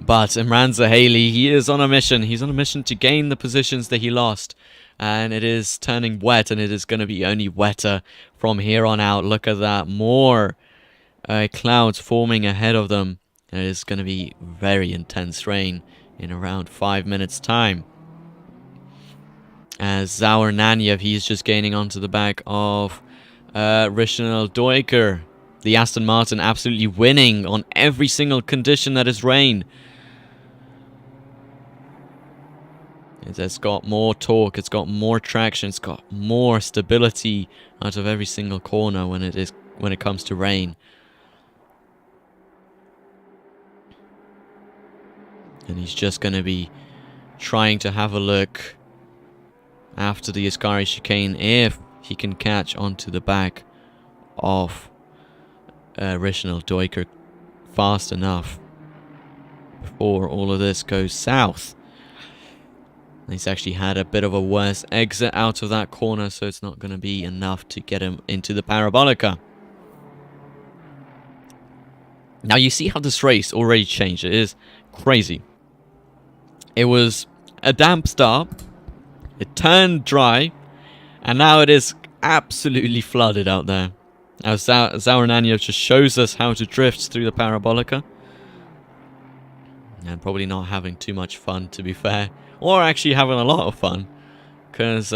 But Imranza Haley, he is on a mission. He's on a mission to gain the positions that he lost. And it is turning wet, and it is going to be only wetter from here on out. Look at that. More clouds forming ahead of them. And it is going to be very intense rain in around 5 minutes' time. As Zaur Naniev, he's just gaining onto the back of Rishanel Doiker. The Aston Martin absolutely winning on every single condition that is rain. It's got more torque, it's got more traction, it's got more stability out of every single corner when it comes to rain. And he's just going to be trying to have a look after the Ascari chicane if he can catch onto the back of Reginald Duiker fast enough before all of this goes south. He's actually had a bit of a worse exit out of that corner, so it's not going to be enough to get him into the Parabolica. Now you see how this race already changed. It is crazy. It was a damp start, it turned dry, and now it is absolutely flooded out there. Now Zaurinania just shows us how to drift through the Parabolica. And probably not having too much fun, to be fair. Or actually having a lot of fun. Because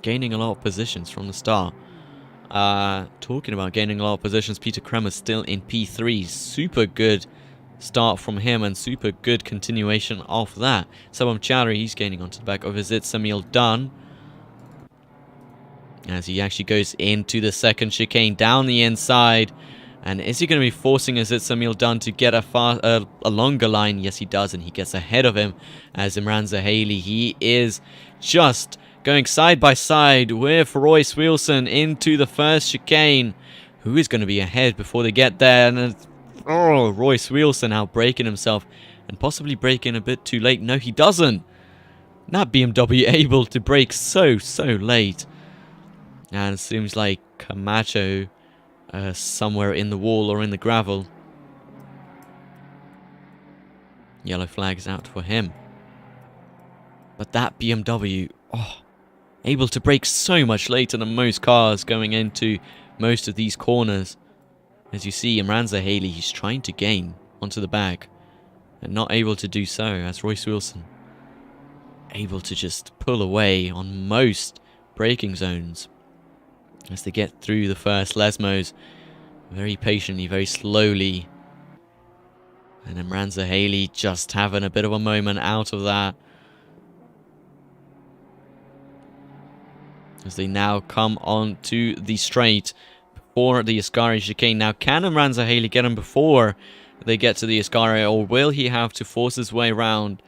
gaining a lot of positions from the start. Talking about gaining a lot of positions, Peter Kremer still in P3. Super good start from him and super good continuation of that. Sabam Chowdhury, he's gaining onto the back of Azit Samil Dunn. As he actually goes into the second chicane down the inside. And is he going to be forcing Azit Samil Dunn to get a longer line? Yes, he does, and he gets ahead of him as Imranza Haley. He is just going side by side with Royce Wilson into the first chicane. Who is going to be ahead before they get there? And Royce Wilson now braking himself and possibly braking a bit too late. No, he doesn't. That BMW able to brake so late. And it seems like Camacho somewhere in the wall or in the gravel. Yellow flags out for him. But that BMW, able to brake so much later than most cars going into most of these corners. As you see, Imranza Haley, he's trying to gain onto the back and not able to do so, as Royce Wilson able to just pull away on most braking zones as they get through the first Lesmos very patiently, very slowly. And Imranza Haley just having a bit of a moment out of that as they now come on to the straight for the Ascari chicane. Now, can Imranza Haley get him before they get to the Ascari, or will he have to force his way around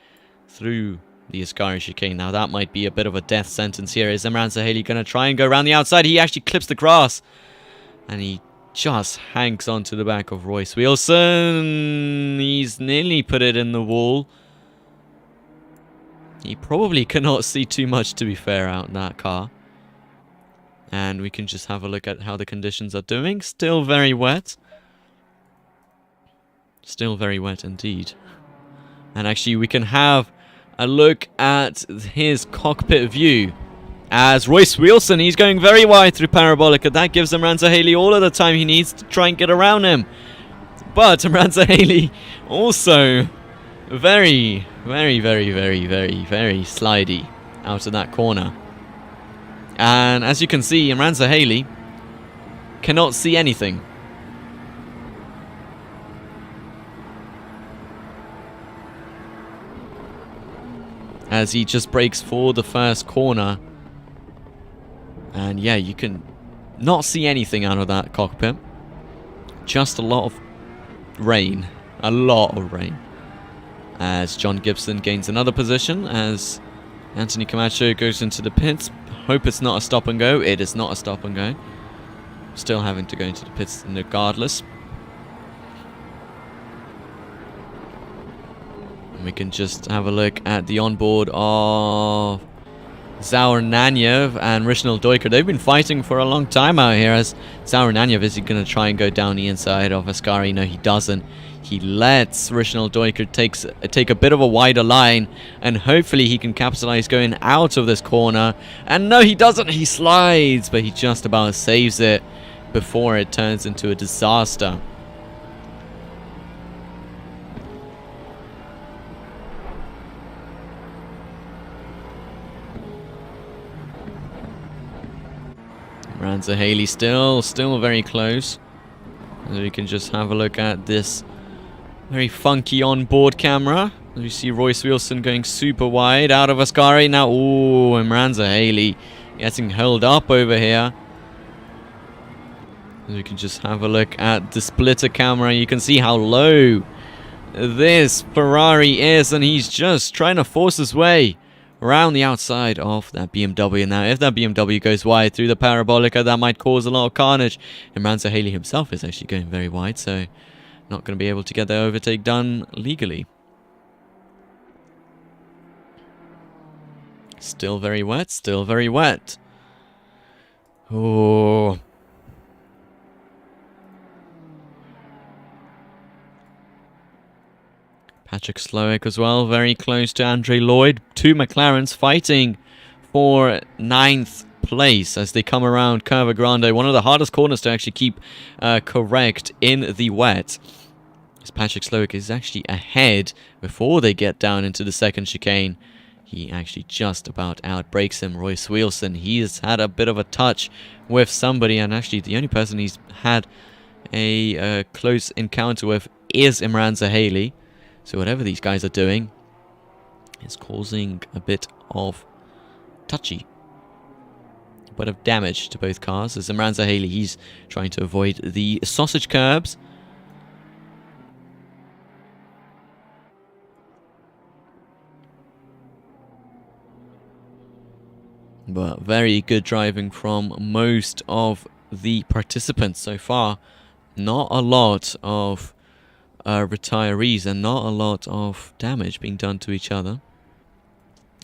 through the Ascari chicane? Now, that might be a bit of a death sentence here. Is Imranza Haley going to try and go around the outside? He actually clips the grass, and he just hangs onto the back of Royce Wilson. He's nearly put it in the wall. He probably cannot see too much, to be fair, out in that car. And we can just have a look at how the conditions are doing. Still very wet. Still very wet indeed. And actually we can have a look at his cockpit view. As Royce Wilson, he's going very wide through Parabolica. That gives Imranza Haley all of the time he needs to try and get around him. But Imranza Haley also very slidey out of that corner. And as you can see, Imranza Haley cannot see anything. As he just brakes for the first corner. And yeah, you can not see anything out of that cockpit. Just a lot of rain. A lot of rain. As John Gibson gains another position. As Anthony Camacho goes into the pits. Hope it's not a stop and go. It is not a stop and go. Still having to go into the pits regardless. And we can just have a look at the onboard of Zaur Nanyev and Reginald Duiker. They've been fighting for a long time out here, as Zaur Nanyev is going to try and go down the inside of Ascari. No, he doesn't. He lets Reginald Duiker take a bit of a wider line, and hopefully he can capitalize going out of this corner. And no, he doesn't. He slides, but he just about saves it before it turns into a disaster. Imranza Haley still very close. And we can just have a look at this very funky onboard camera. As you see Royce Wilson going super wide out of Ascari. Now, Imranza Haley getting held up over here. As we can just have a look at the splitter camera. You can see how low this Ferrari is, and he's just trying to force his way around the outside of that BMW. Now, if that BMW goes wide through the Parabolica, that might cause a lot of carnage. Imranza Haley himself is actually going very wide, so not going to be able to get the overtake done legally. Still very wet, still very wet. Oh. Patrick Slowick as well, very close to Andre Lloyd. Two McLarens fighting for 9th place as they come around Curva Grande. One of the hardest corners to actually keep correct in the wet. As Patrick Slowick is actually ahead before they get down into the second chicane. He actually just about outbrakes him. Royce Wheelson, he has had a bit of a touch with somebody, and actually the only person he's had a close encounter with is Imranza Haley. So whatever these guys are doing is causing a bit of touchy, a bit of damage to both cars. As Imranza Haley, he's trying to avoid the sausage curbs. But very good driving from most of the participants so far. Not a lot of retirees and not a lot of damage being done to each other.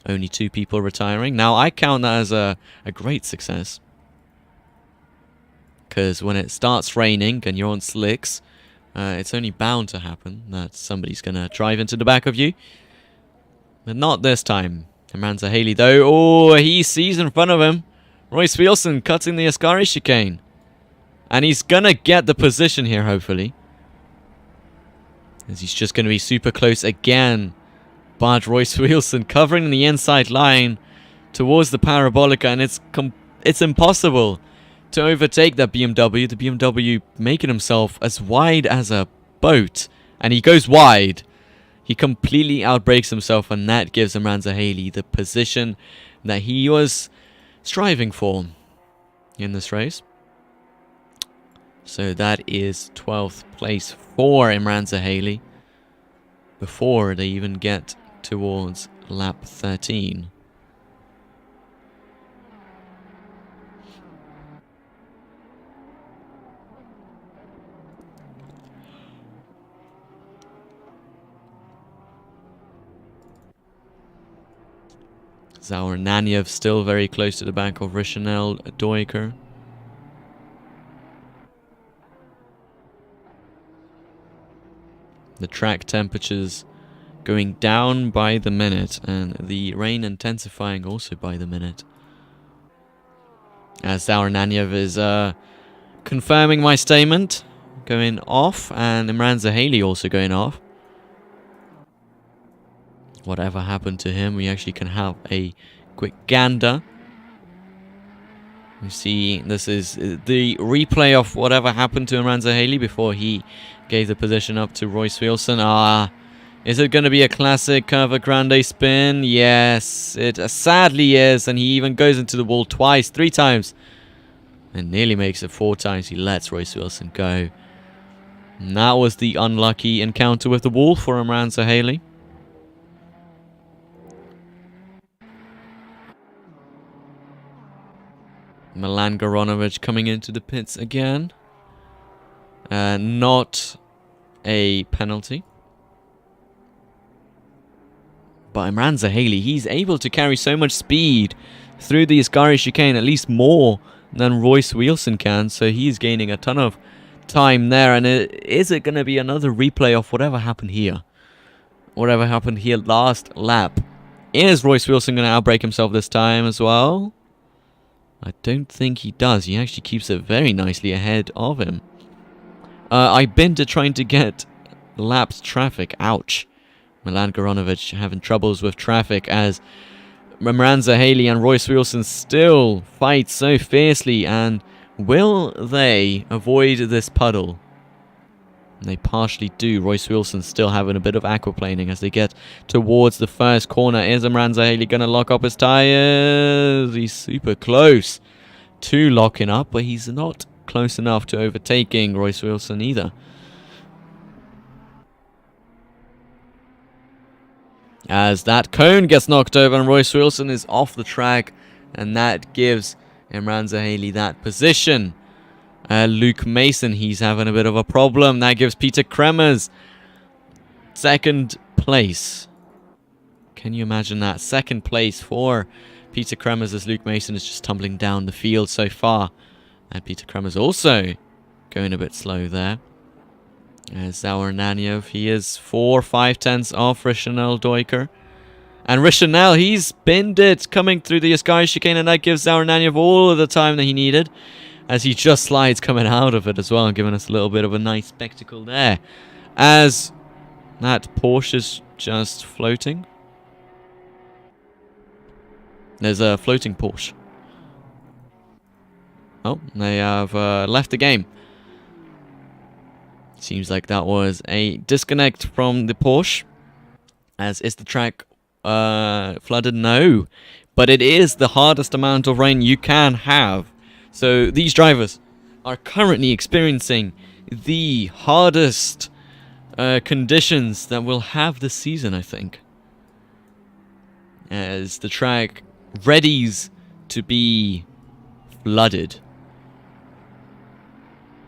Only 2 people retiring. Now, I count that as a great success. Because when it starts raining and you're on slicks, it's only bound to happen that somebody's going to drive into the back of you. But not this time. Imranza Haley, though. Oh, he sees in front of him Royce Wheelson cutting the Ascari chicane. And he's going to get the position here, hopefully. As he's just going to be super close again. But Royce Wheelson covering the inside line towards the Parabolica. And it's impossible to overtake that BMW. The BMW making himself as wide as a boat. And he goes wide. He completely outbrakes himself. And that gives Imranza Haley the position that he was striving for in this race. So that is 12th place for Imranza Haley before they even get towards lap 13. Zaur Nanyev still very close to the back of Rishanel Doiker. The track temperatures going down by the minute and the rain intensifying also by the minute. As Zaur Nanyev is confirming my statement, going off, and Imranza Haley also going off. Whatever happened to him, we actually can have a quick gander. You see, this is the replay of whatever happened to Imranza Haley before he gave the position up to Royce Wheelson. Is it going to be a classic Curva Grande spin? Yes, it sadly is. And he even goes into the wall twice, 3 times. And nearly makes it 4 times. He lets Royce Wheelson go. And that was the unlucky encounter with the wall for Imranza Haley. Milan Goronovic coming into the pits again. Not a penalty. But Imranza Haley, he's able to carry so much speed through the Ascari chicane, at least more than Royce Wheelson can. So he's gaining a ton of time there. And is it going to be another replay of whatever happened here? Whatever happened here last lap. Is Royce Wheelson going to outbrake himself this time as well? I don't think he does. He actually keeps it very nicely ahead of him. I've been to trying to get lapped traffic. Ouch. Milan Goronovic having troubles with traffic as Imranza Haley and Royce Wheelson still fight so fiercely. And will they avoid this puddle? And they partially do. Royce Wheelson still having a bit of aquaplaning as they get towards the first corner. Is Imranza Haley going to lock up his tyres? He's super close to locking up, but he's not close enough to overtaking Royce Wheelson either. As that cone gets knocked over and Royce Wilson is off the track, and that gives Imranza Haley that position. Luke Mason, he's having a bit of a problem. That gives Peter Kremers second place. Can you imagine that? Second place for Peter Kremers as Luke Mason is just tumbling down the field so far. And Peter Kremers also going a bit slow there. As Zaurnanyev, he is 4/5 off Rishanel Doiker. And Rishanel, he's binned it coming through the Ascari chicane, and that gives Zaurnanyev all of the time that he needed, as he just slides coming out of it as well, giving us a little bit of a nice spectacle there. As that Porsche is just floating. There's a floating Porsche. Oh, they have left the game. Seems like that was a disconnect from the Porsche. As is the track flooded? No. But it is the hardest amount of rain you can have. So these drivers are currently experiencing the hardest conditions that we'll have this season, I think. As the track readies to be flooded.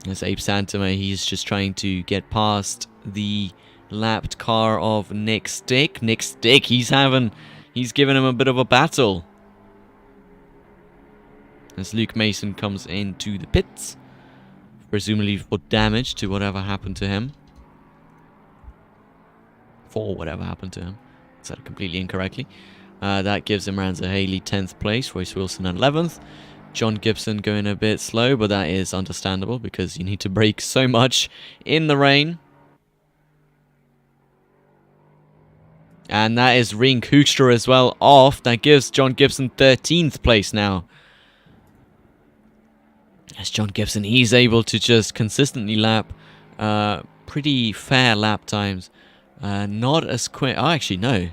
As Abe Santama, he's just trying to get past the lapped car of Nick Stick. Nick Stick, he's giving him a bit of a battle. As Luke Mason comes into the pits, presumably for damage to whatever happened to him. For whatever happened to him. I said it completely incorrectly. That gives Imranza Haley 10th place, Royce Wilson 11th. John Gibson going a bit slow, but that is understandable because you need to brake so much in the rain. And that is Rien Hoekstra as well off. That gives John Gibson 13th place now. As John Gibson, he's able to just consistently lap pretty fair lap times. Not as quick. Oh, actually, no.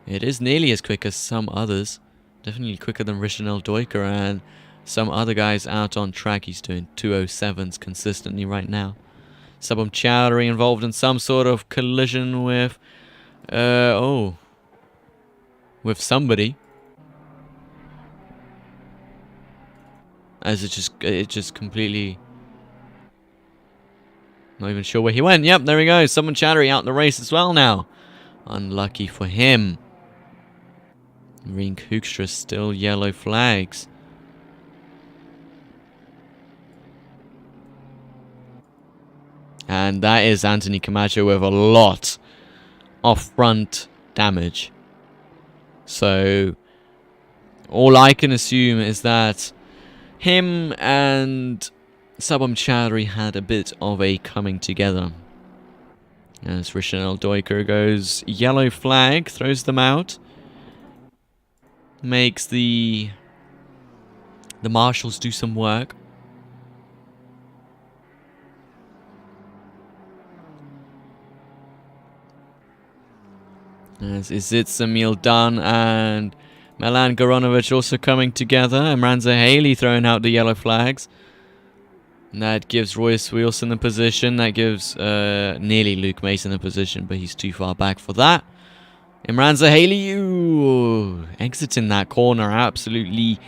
It is nearly as quick as some others. Definitely quicker than Rishanel Doiker and some other guys out on track. He's doing 2:07s consistently right now. Subham Chowdhury involved in some sort of collision with with somebody. As it just completely, not even sure where he went. Yep, there we go. Subham Chowdhury out in the race as well now. Unlucky for him. Rien Hoekstra still yellow flags. And that is Anthony Camacho with a lot of front damage. So all I can assume is that him and Subham Chowdhury had a bit of a coming together. As Rishanel Doiker goes yellow flag, throws them out. Makes the marshals do some work. As Izit Samil Dunn and Milan Goronovic also coming together. Imranza Haley throwing out the yellow flags. And that gives Royce Wilson the position. That gives nearly Luke Mason the position, but he's too far back for that. Imranza Haley, ooh, exiting that corner, absolutely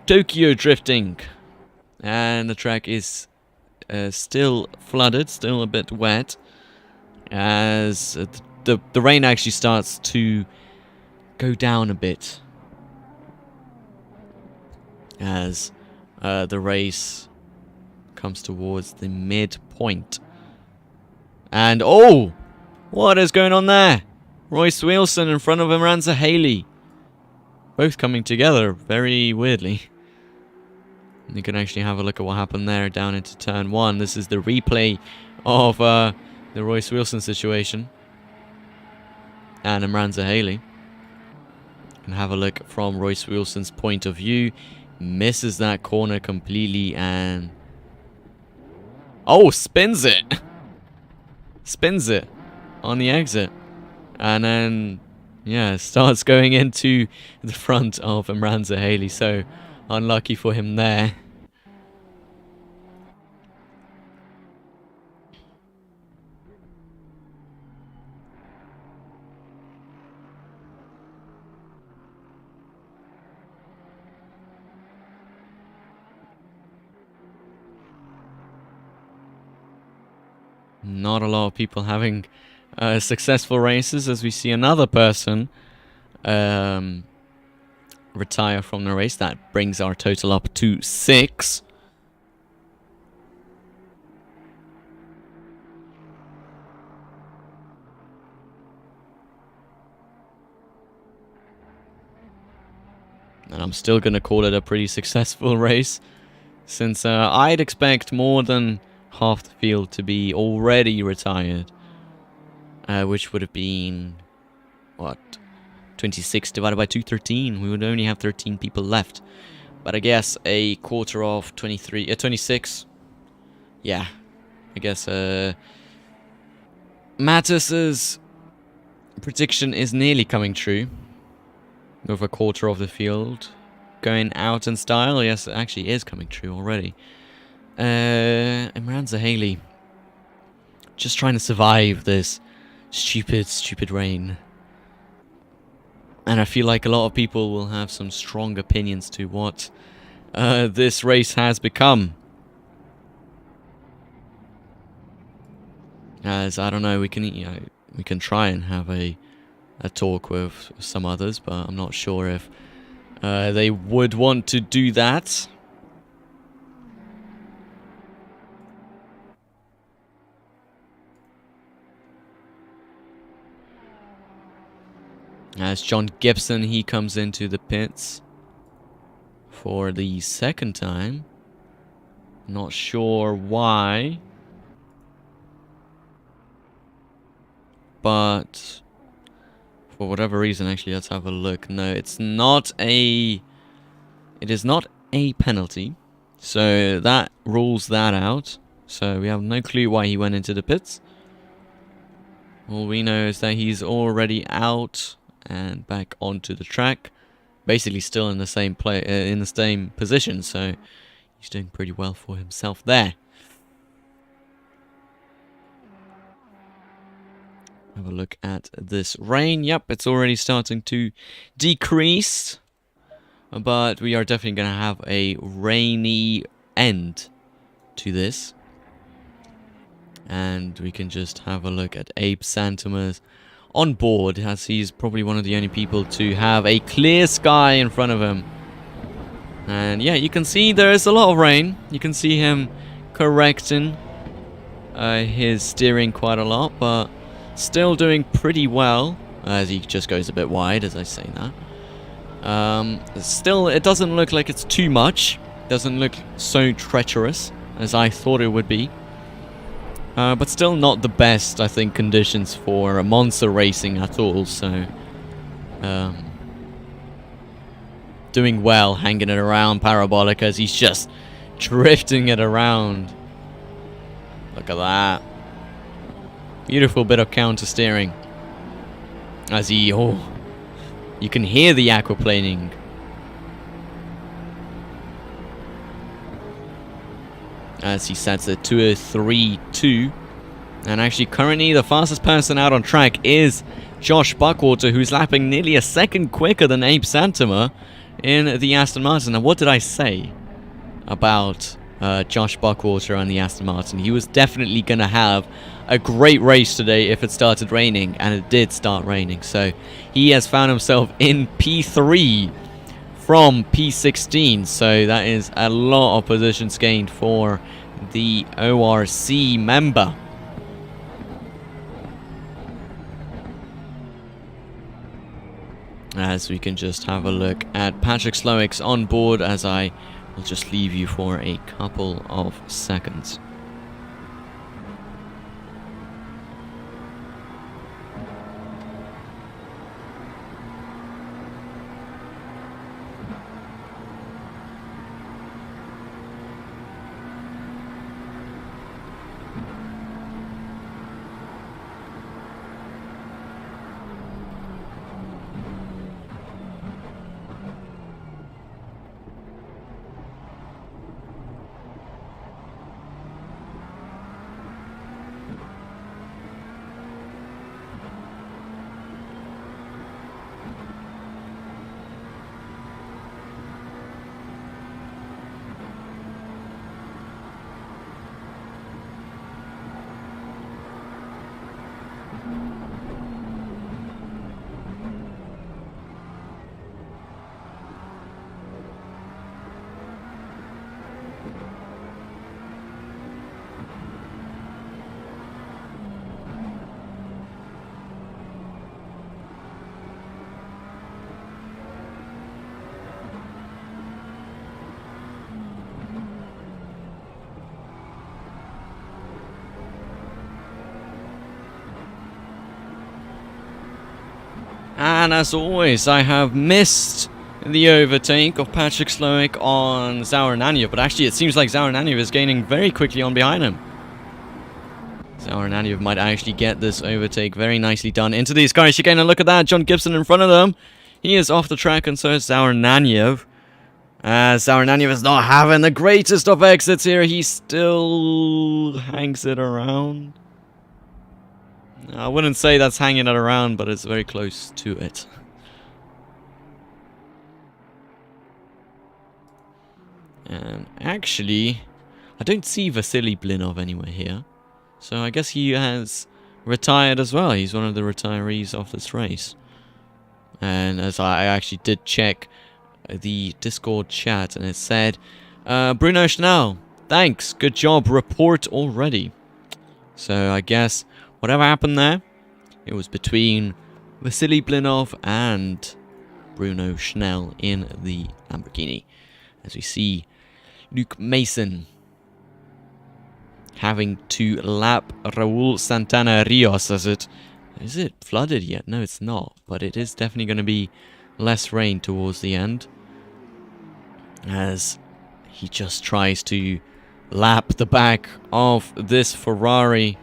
Tokyo drifting. And the track is still flooded, still a bit wet. As the rain actually starts to go down a bit. As the race comes towards the midpoint. And oh, what is going on there? Royce Wilson in front of Imranza Haley. Both coming together very weirdly. You can actually have a look at what happened there down into turn 1. This is the replay of the Royce Wilson situation. And Imranza Haley. You can have a look from Royce Wilson's point of view. Misses that corner completely and... oh, spins it! Spins it on the exit. And then, yeah, starts going into the front of Imranza Haley. So, unlucky for him there. Not a lot of people having successful races, as we see another person retire from the race. That brings our total up to 6. And I'm still going to call it a pretty successful race, since I'd expect more than half the field to be already retired. Which would have been, what, 26 divided by 213. We would only have 13 people left. But I guess a quarter of 26. Yeah, I guess Mattis's prediction is nearly coming true. With a quarter of the field going out in style. Yes, it actually is coming true already. Imranza Haley just trying to survive this stupid rain. And I feel like a lot of people will have some strong opinions to what this race has become. As I don't know, we can try and have a talk with some others, but I'm not sure if they would want to do that. As John Gibson, he comes into the pits for the second time. Not sure why, but for whatever reason, actually, let's have a look. No, it is not a penalty, so that rules that out. So we have no clue why he went into the pits. All we know is that he's already out and back onto the track, basically still in the same position. So he's doing pretty well for himself there. Have a look at this rain. Yep, it's already starting to decrease, but we are definitely going to have a rainy end to this. And we can just have a look at Abe Santomer's on board, as he's probably one of the only people to have a clear sky in front of him. And yeah, you can see there is a lot of rain. You can see him correcting his steering quite a lot, but still doing pretty well, as he just goes a bit wide as I say that. Still, it doesn't look like it's too much. Doesn't look so treacherous as I thought it would be. But still not the best, I think, conditions for a Monza racing at all. So, doing well, hanging it around Parabolic as he's just drifting it around. Look at that. Beautiful bit of counter steering. As he, you can hear the aquaplaning. As he sets it to a 3-2. And actually, currently, the fastest person out on track is Josh Buckwater, who's lapping nearly a second quicker than Abe Santomer in the Aston Martin. And what did I say about Josh Buckwater and the Aston Martin? He was definitely going to have a great race today if it started raining, and it did start raining. So he has found himself in P3 from P16, so that is a lot of positions gained for the ORC member. As we can just have a look at Patrick Slowick's on board, as I will just leave you for a couple of seconds. And as always, I have missed the overtake of Patrick Slowick on Zauranania, but actually it seems like Zauranania is gaining very quickly on behind him. Zauranania might actually get this overtake very nicely done into these cars. Chicane, and look at that, John Gibson in front of them. He is off the track, and so is Zauranania. Zauranania is not having the greatest of exits here. He still hangs it around. I wouldn't say that's hanging it around, but it's very close to it. And actually, I don't see Vasily Blinov anywhere here. So I guess he has retired as well. He's one of the retirees of this race. And as I actually did check the Discord chat, and it said, Bruno Schnell, thanks, good job, report already. So I guess whatever happened there, it was between Vasily Blinov and Bruno Schnell in the Lamborghini. As we see Luke Mason having to lap Raul Santana Rios. Is it flooded yet? No, it's not, but it is definitely going to be less rain towards the end, as he just tries to lap the back of this Ferrari.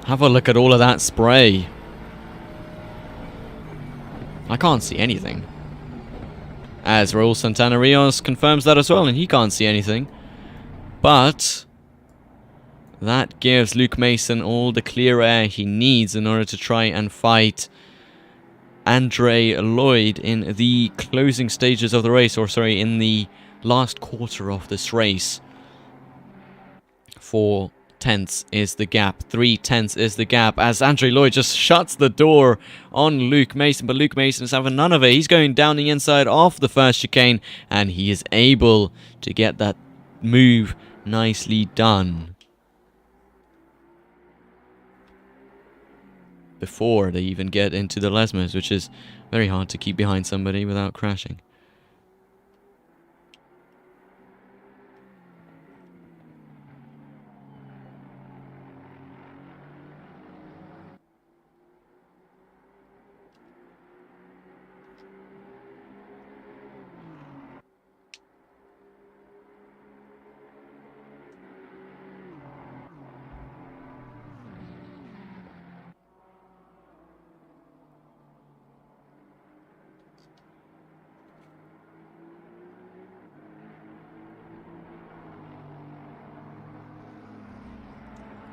Have a look at all of that spray. I can't see anything, as Raul Santana Rios confirms that as well, and he can't see anything. But that gives Luke Mason all the clear air he needs in order to try and fight Andre Lloyd in the closing stages of the race, or sorry, in the last quarter of this race. 4 tenths is the gap, 3 tenths is the gap, as Andre Lloyd just shuts the door on Luke Mason, but Luke Mason is having none of it. He's going down the inside of the first chicane, and he is able to get that move nicely done before they even get into the Lesmos, which is very hard to keep behind somebody without crashing.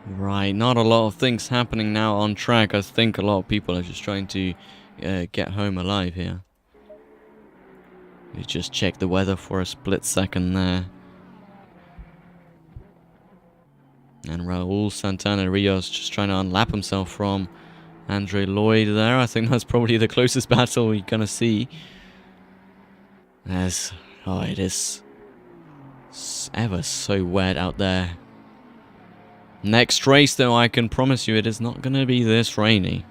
Right, not a lot of things happening now on track. I think a lot of people are just trying to get home alive here. We just check the weather for a split second there. And Raul Santana Rios just trying to unlap himself from Andre Lloyd there. I think that's probably the closest battle we're going to see. As, oh, it is ever so wet out there. Next race, though, I can promise you it is not going to be this rainy.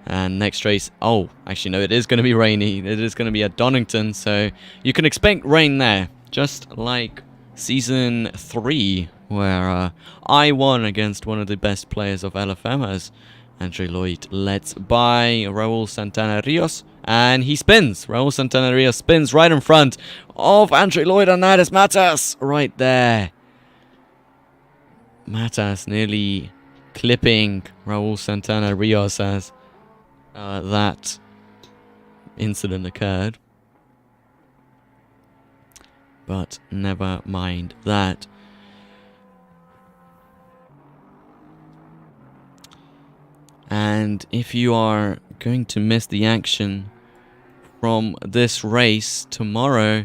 And next race, oh, actually no, it is going to be rainy. It is going to be at Donington, so you can expect rain there. Just like Season 3, where I won against one of the best players of LFM, as Andre Lloyd led by Raul Santana Rios. And he spins. Raul Santana Rios spins right in front of Andre Lloyd, and that is Matas right there. Matas nearly clipping Raul Santana Rios as that incident occurred. But never mind that. And if you are going to miss the action from this race, tomorrow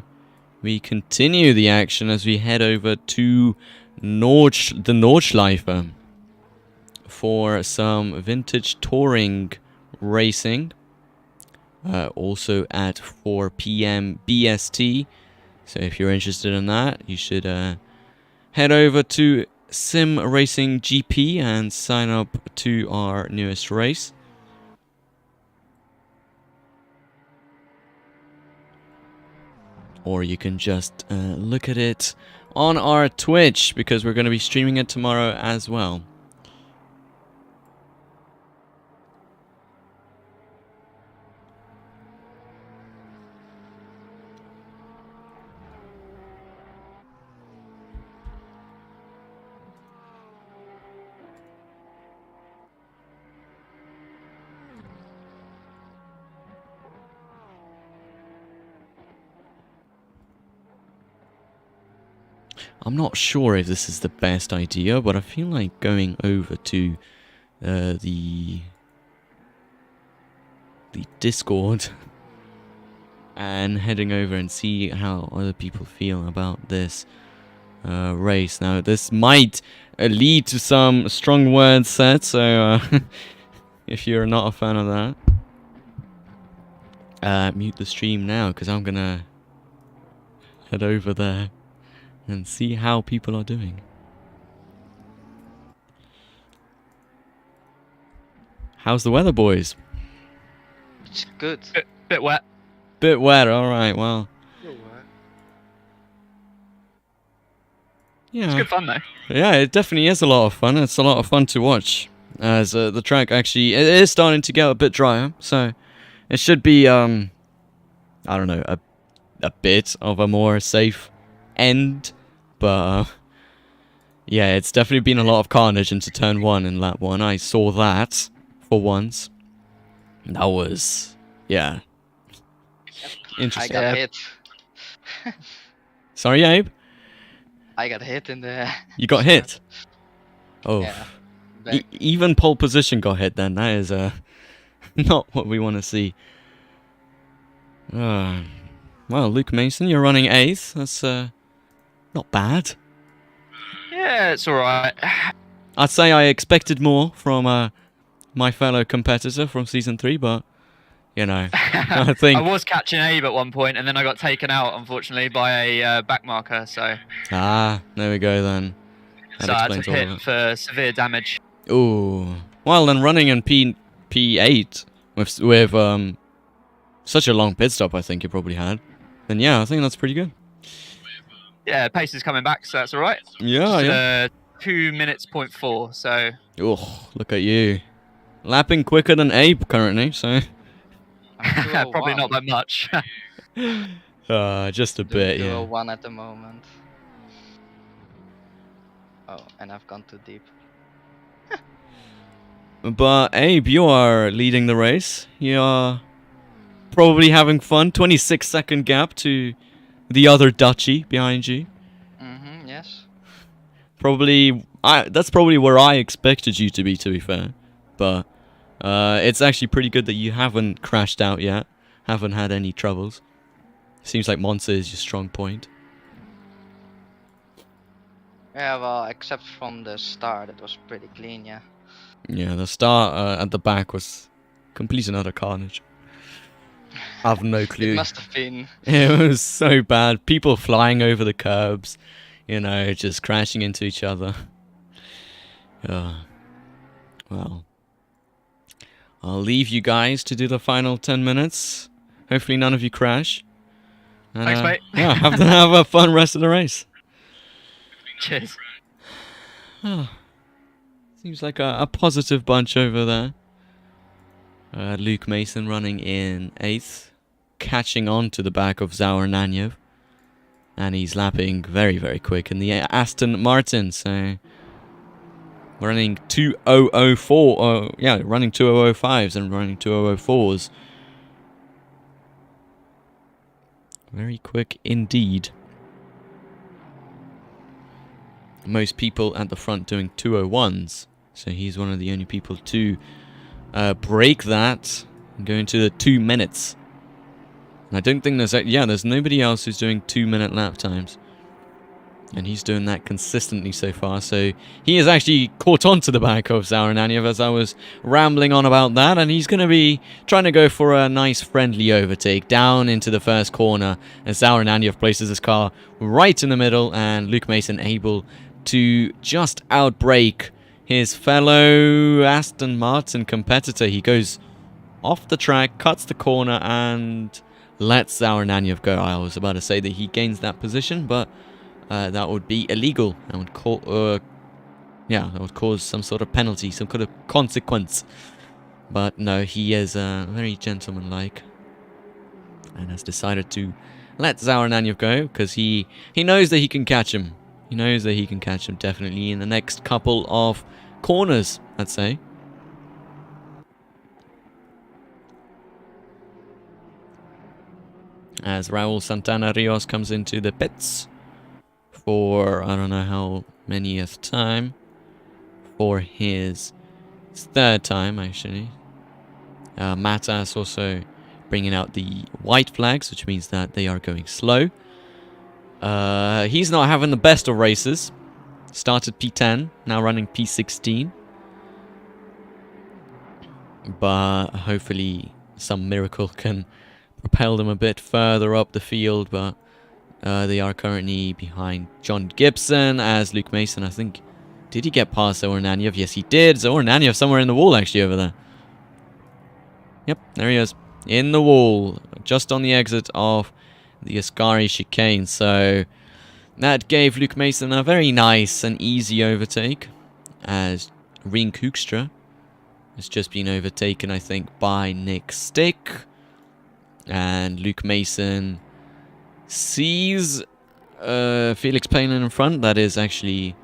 we continue the action as we head over to the Nordschleife for some vintage touring racing. Also at 4 p.m. BST. So if you're interested in that, you should head over to Sim Racing GP and sign up to our newest race. Or you can just look at it on our Twitch, because we're going to be streaming it tomorrow as well. I'm not sure if this is the best idea, but I feel like going over to the Discord and heading over and see how other people feel about this race. Now, this might lead to some strong words said, so if you're not a fan of that, mute the stream now, because I'm gonna head over there and see how people are doing. How's the weather, boys? It's good. Bit wet. Bit wet, alright, well. Yeah. It's good fun though. Yeah, it definitely is a lot of fun. It's a lot of fun to watch. As the track actually, it is starting to get a bit drier, so it should be, I don't know, a bit of a more safe end. But, yeah, it's definitely been a lot of carnage into turn 1 in lap 1. I saw that for once. That was, yeah. Interesting. I got hit. Sorry, Abe? I got hit in the... You got hit? Oh. Yeah. Even pole position got hit then. That is not what we want to see. Well, Luke Mason, you're running 8th. That's not bad. Yeah, it's alright. I'd say I expected more from my fellow competitor from Season 3, but, you know, I think... I was catching Abe at one point, and then I got taken out, unfortunately, by a back marker, so... Ah, there we go then. That so I had explains to all of hit it. for severe damage. Ooh. Well, then running in P8 with such a long pit stop I think you probably had, then yeah, I think that's pretty good. Yeah, pace is coming back, so that's alright. Yeah, yeah. 2 minutes, 0.4, so... Oh, look at you. Lapping quicker than Abe currently, so... Probably not that much. Just a bit, yeah. 201 at the moment. Oh, and I've gone too deep. But Abe, you are leading the race. You are probably having fun. 26-second gap to the other Dutchie behind you. Yes. Probably, that's probably where I expected you to be fair. But it's actually pretty good that you haven't crashed out yet. Haven't had any troubles. Seems like Monza is your strong point. Yeah, well, except from the start, it was pretty clean, yeah. Yeah, the start at the back was complete and utter carnage. I've no clue. It must have been. It was so bad. People flying over the curbs, you know, just crashing into each other. Well, I'll leave you guys to do the final 10 minutes. Hopefully none of you crash. And, Thanks, mate. Yeah, have a fun rest of the race. Cheers. Seems like a positive bunch over there. Luke Mason running in 8th, catching on to the back of Zaur Nanyev. And he's lapping very, very quick in the Aston Martin, so... running 2004, yeah, running 2005s and running 2004s. Very quick indeed. Most people at the front doing 201s, so he's one of the only people to break that and go into the 2 minutes. And I don't think there's nobody else who's doing 2-minute lap times. And he's doing that consistently so far, so he has actually caught on to the back of Zaur Nanyev as I was rambling on about that, and he's going to be trying to go for a nice friendly overtake down into the first corner as Zaur Nanyev places his car right in the middle, and Luke Mason able to just outbrake his fellow Aston Martin competitor. He goes off the track, cuts the corner, and lets Zaur Nanyev go. I was about to say that he gains that position, but that would be illegal. That would that would cause some sort of penalty, some kind of consequence. But no, he is very gentlemanlike and has decided to let Zaur Nanyev go because he knows that he can catch him. He knows that he can catch him definitely in the next couple of corners, I'd say. As Raul Santana Rios comes into the pits for I don't know how manyth time. For his third time, actually. Matas also bringing out the white flags, which means that they are going slow. He's not having the best of races. Started P10, now running P16. But hopefully some miracle can propel them a bit further up the field. But they are currently behind John Gibson as Luke Mason, I think. Did he get past Zoran Nanyev? Yes, he did. Zoran Nanyev somewhere in the wall, actually, over there. Yep, there he is. In the wall. Just on the exit of the Ascari chicane. So that gave Luke Mason a very nice and easy overtake. As Ring Hoekstra has just been overtaken, I think, by Nick Stick. And Luke Mason sees Felix Palin in front. That is actually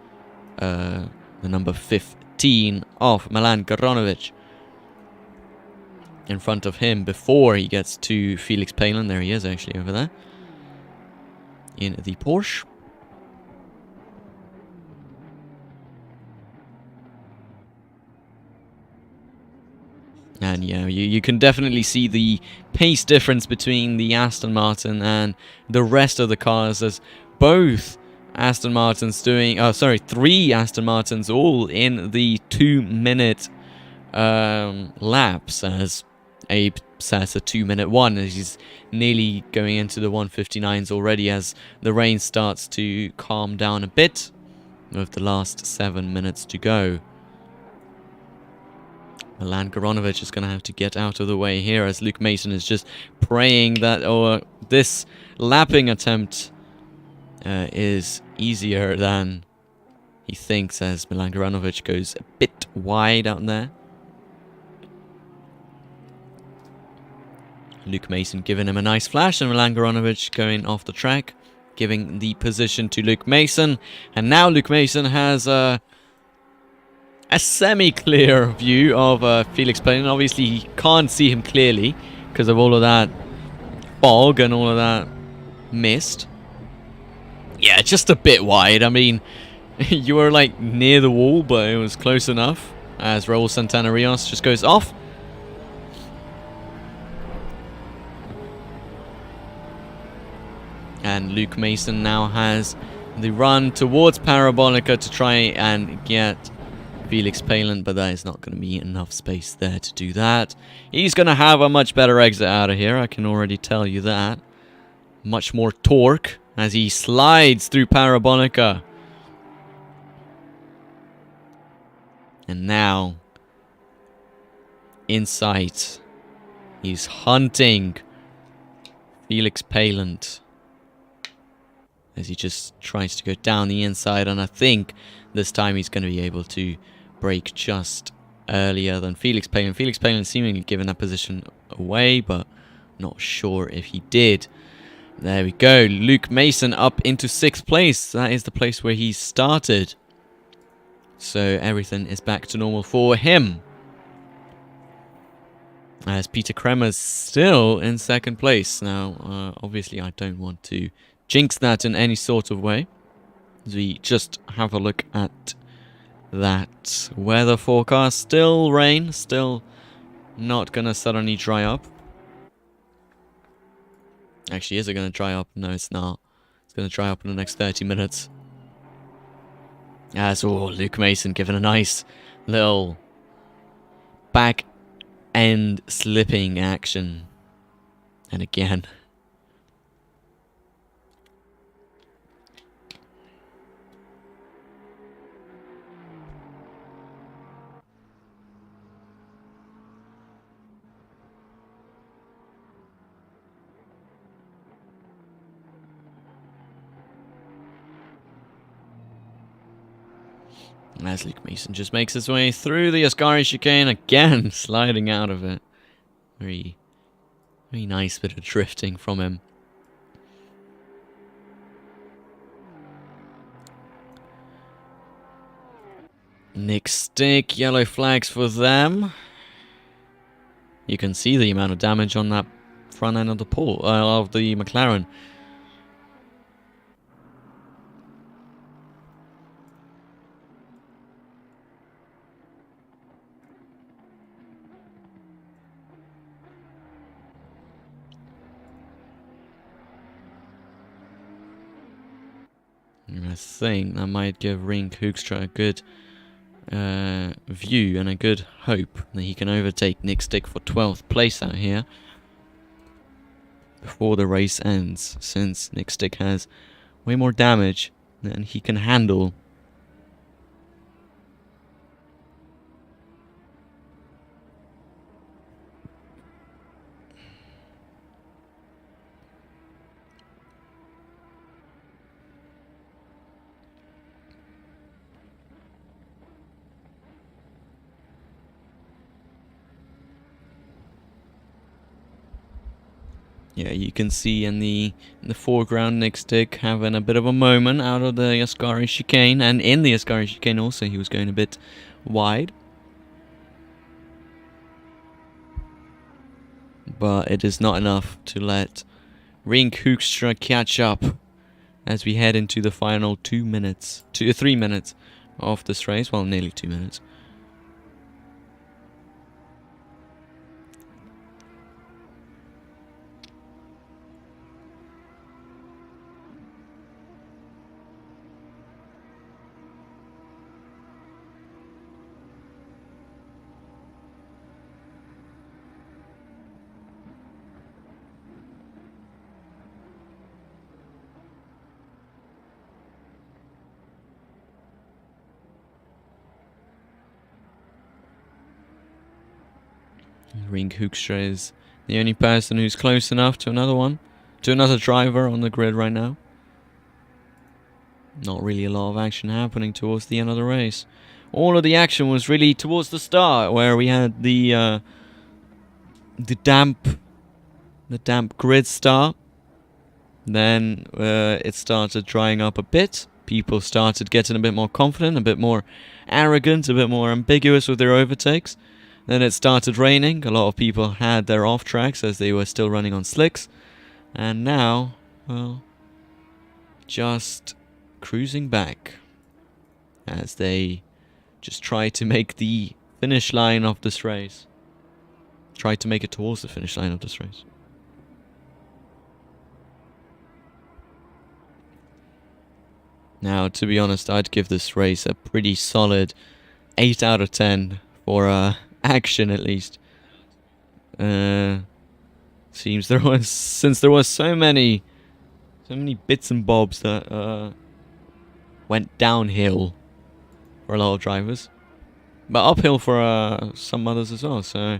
the number 15 of Milan Garonovic in front of him before he gets to Felix Palin. There he is, actually, over there in the Porsche. And yeah, you can definitely see the pace difference between the Aston Martin and the rest of the cars, as both Aston Martins doing, three Aston Martins all in the 2-minute laps, as Abe sets a 2-minute one, as he's nearly going into the 1:59s already, as the rain starts to calm down a bit with the last 7 minutes to go. Milan Garonovic is going to have to get out of the way here, as Luke Mason is just praying that this lapping attempt is easier than he thinks, as Milan Garonovic goes a bit wide out there. Luke Mason giving him a nice flash, and Milan Garonovic going off the track, giving the position to Luke Mason. And now Luke Mason has a semi-clear view of Felix Palin. Obviously, he can't see him clearly because of all of that fog and all of that mist. Yeah, just a bit wide. I mean, you were like near the wall, but it was close enough, as Raul Santana Rios just goes off. And Luke Mason now has the run towards Parabolica to try and get Felix Palin, but that is not going to be enough space there to do that. He's going to have a much better exit out of here, I can already tell you that. Much more torque as he slides through Parabolica. And now, in sight, he's hunting Felix Palin as he just tries to go down the inside, and I think this time he's going to be able to brake just earlier than Felix Palin. Felix Palin seemingly giving that position away, but not sure if he did. There we go. Luke Mason up into 6th place. That is the place where he started. So everything is back to normal for him. As Peter Kremer's still in 2nd place. Now, obviously I don't want to jinx that in any sort of way. As we just have a look at that weather forecast. Still rain, still not gonna suddenly dry up. Actually, is it gonna dry up? No, it's not. It's gonna dry up in the next 30 minutes. As Luke Mason giving a nice little back end slipping action. And again, as Luke Mason just makes his way through the Ascari chicane, again sliding out of it. Very, very nice bit of drifting from him. Nick Stick, yellow flags for them. You can see the amount of damage on that front end of the of the McLaren. I think that might give Ring Hoekstra a good view and a good hope that he can overtake Nick Stick for 12th place out here before the race ends, since Nick Stick has way more damage than he can handle. Yeah, you can see in the foreground Nick Stick having a bit of a moment out of the Ascari chicane, and in the Ascari chicane also he was going a bit wide. But it is not enough to let Ring Hoekstra catch up as we head into the final 3 minutes of this race. Well, nearly 2 minutes. Ring Hoekstra is the only person who's close enough to another driver on the grid right now. Not really a lot of action happening towards the end of the race. All of the action was really towards the start, where we had the damp grid start. Then it started drying up a bit. People started getting a bit more confident, a bit more arrogant, a bit more ambiguous with their overtakes. Then it started raining. A lot of people had their off tracks as they were still running on slicks. And now, well, just cruising back as they just try to make the finish line of this race. Try to make it towards the finish line of this race. Now, to be honest, I'd give this race a pretty solid 8 out of 10 for action, at least. Seems since there was so many bits and bobs that went downhill for a lot of drivers, but uphill for some others as well. So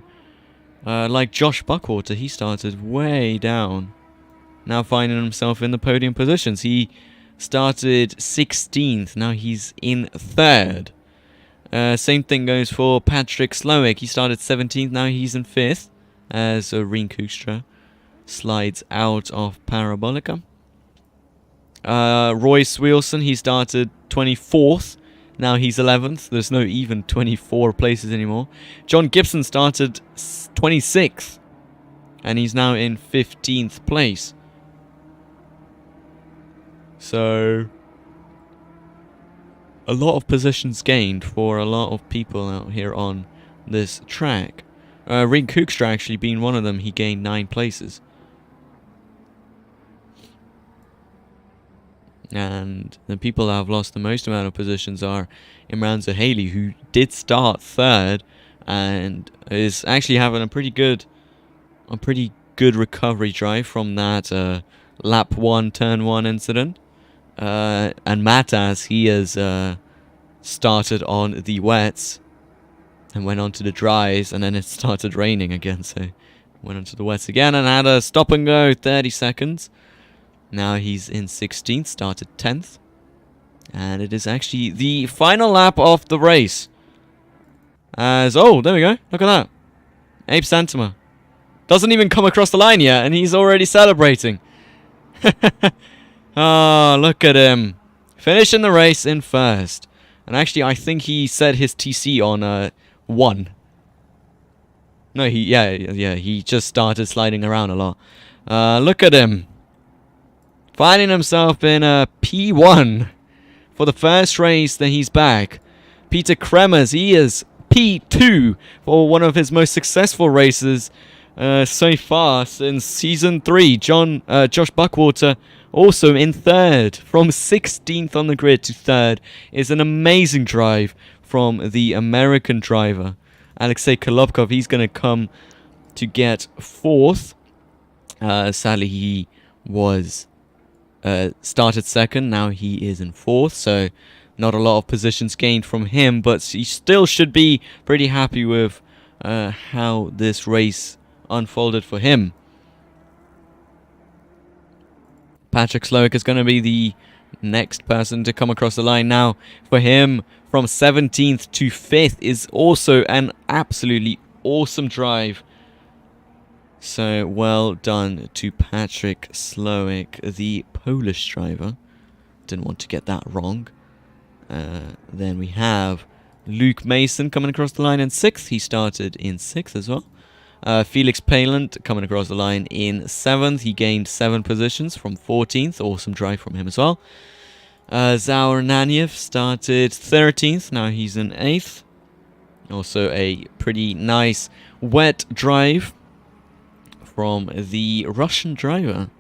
like Josh Buckwater, he started way down, now finding himself in the podium positions. He started 16th, now he's in 3rd. Same thing goes for Patrick Slowick. He started 17th, now he's in 5th, as Ring Hoekstra slides out of Parabolica. Royce Wilson, he started 24th, now he's 11th. There's no even 24 places anymore. John Gibson started 26th, and he's now in 15th place. So a lot of positions gained for a lot of people out here on this track. Ring Hoekstra actually being one of them, he gained 9 places. And the people that have lost the most amount of positions are Imranza Haley, who did start 3rd and is actually having a pretty good recovery drive from that lap 1, turn 1 incident. And Matas, he has started on the wets and went on to the dries, and then it started raining again, so went onto the wets again and had a stop and go 30 seconds. Now he's in 16th, started 10th, and it is actually the final lap of the race. Oh, there we go, look at that. Abe Santama doesn't even come across the line yet, and he's already celebrating. Oh, look at him. Finishing the race in 1st. And actually, I think he set his TC on 1. No, he just started sliding around a lot. Look at him. Finding himself in a P1 for the first race that he's back. Peter Kremers, he is P2 for one of his most successful races so far since Season 3. Josh Buckwater Also in third, from 16th on the grid to third, is an amazing drive from the American driver, Alexei Kolobkov. He's going to come to get fourth. Sadly, he was started second. Now he is in fourth, so not a lot of positions gained from him, but he still should be pretty happy with how this race unfolded for him. Patrick Slowick is going to be the next person to come across the line now. For him, from 17th to 5th is also an absolutely awesome drive. So well done to Patrick Slowick, the Polish driver. Didn't want to get that wrong. Then we have Luke Mason coming across the line in 6th. He started in 6th as well. Felix Palant coming across the line in 7th. He gained 7 positions from 14th. Awesome drive from him as well. Zaur Naniev started 13th. Now he's in 8th. Also a pretty nice wet drive from the Russian driver.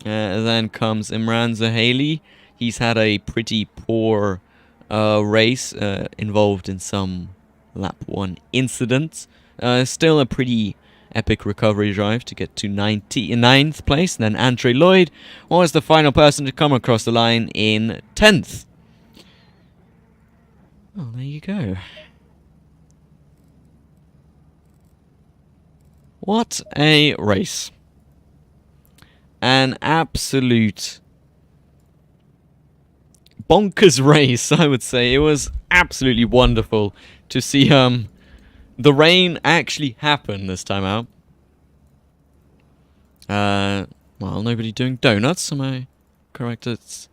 Then comes Imranza Haley. He's had a pretty poor race, involved in some lap 1 incidents. Still a pretty epic recovery drive to get to 9th place. And then Andre Lloyd was the final person to come across the line in 10th. Oh, there you go. What a race. An absolute bonkers race, I would say. It was absolutely wonderful to see the rain actually happen this time out. Well, nobody doing donuts, am I correct at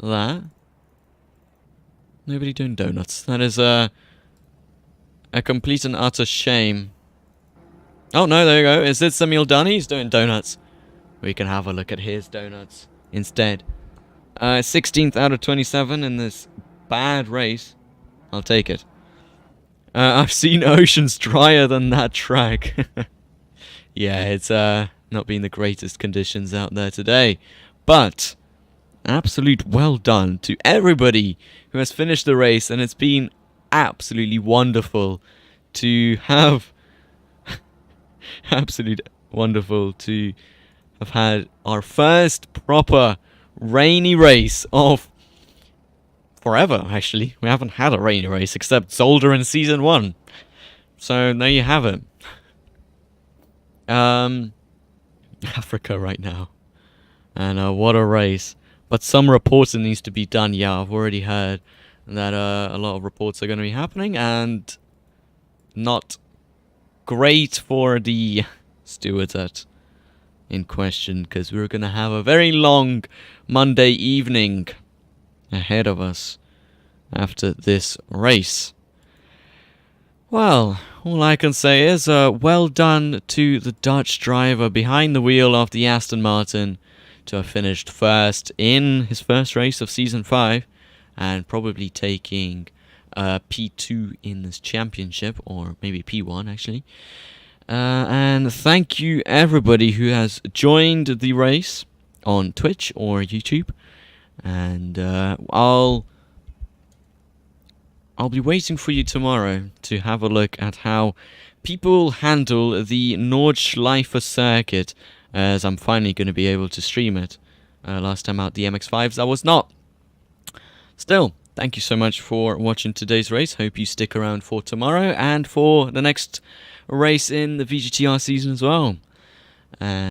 that? Nobody doing donuts. That is a complete and utter shame. Oh no, there you go. Is it Samuel Dunny? He's doing donuts. We can have a look at his donuts instead. 16th out of 27 in this bad race. I'll take it. I've seen oceans drier than that track. Yeah, it's not been the greatest conditions out there today. But absolute well done to everybody who has finished the race, and it's been absolutely wonderful to have absolute wonderful to have had our first proper rainy race of forever. Actually, we haven't had a rainy race except Zolder in season 1, so there you have it. Africa right now, and what a race. But some reporting needs to be done. Yeah, I've already heard that a lot of reports are going to be happening, and not great for the stewards in question, because we're going to have a very long Monday evening ahead of us after this race. Well, all I can say is well done to the Dutch driver behind the wheel of the Aston Martin to have finished first in his first race of Season 5, and probably taking P2 in this championship, or maybe P1 actually. And thank you everybody who has joined the race on Twitch or YouTube, and I'll be waiting for you tomorrow to have a look at how people handle the Nordschleife circuit, as I'm finally going to be able to stream it. Last time out the MX-5s I was not. Still, thank you so much for watching today's race. Hope you stick around for tomorrow and for the next race in the VGTR season as well.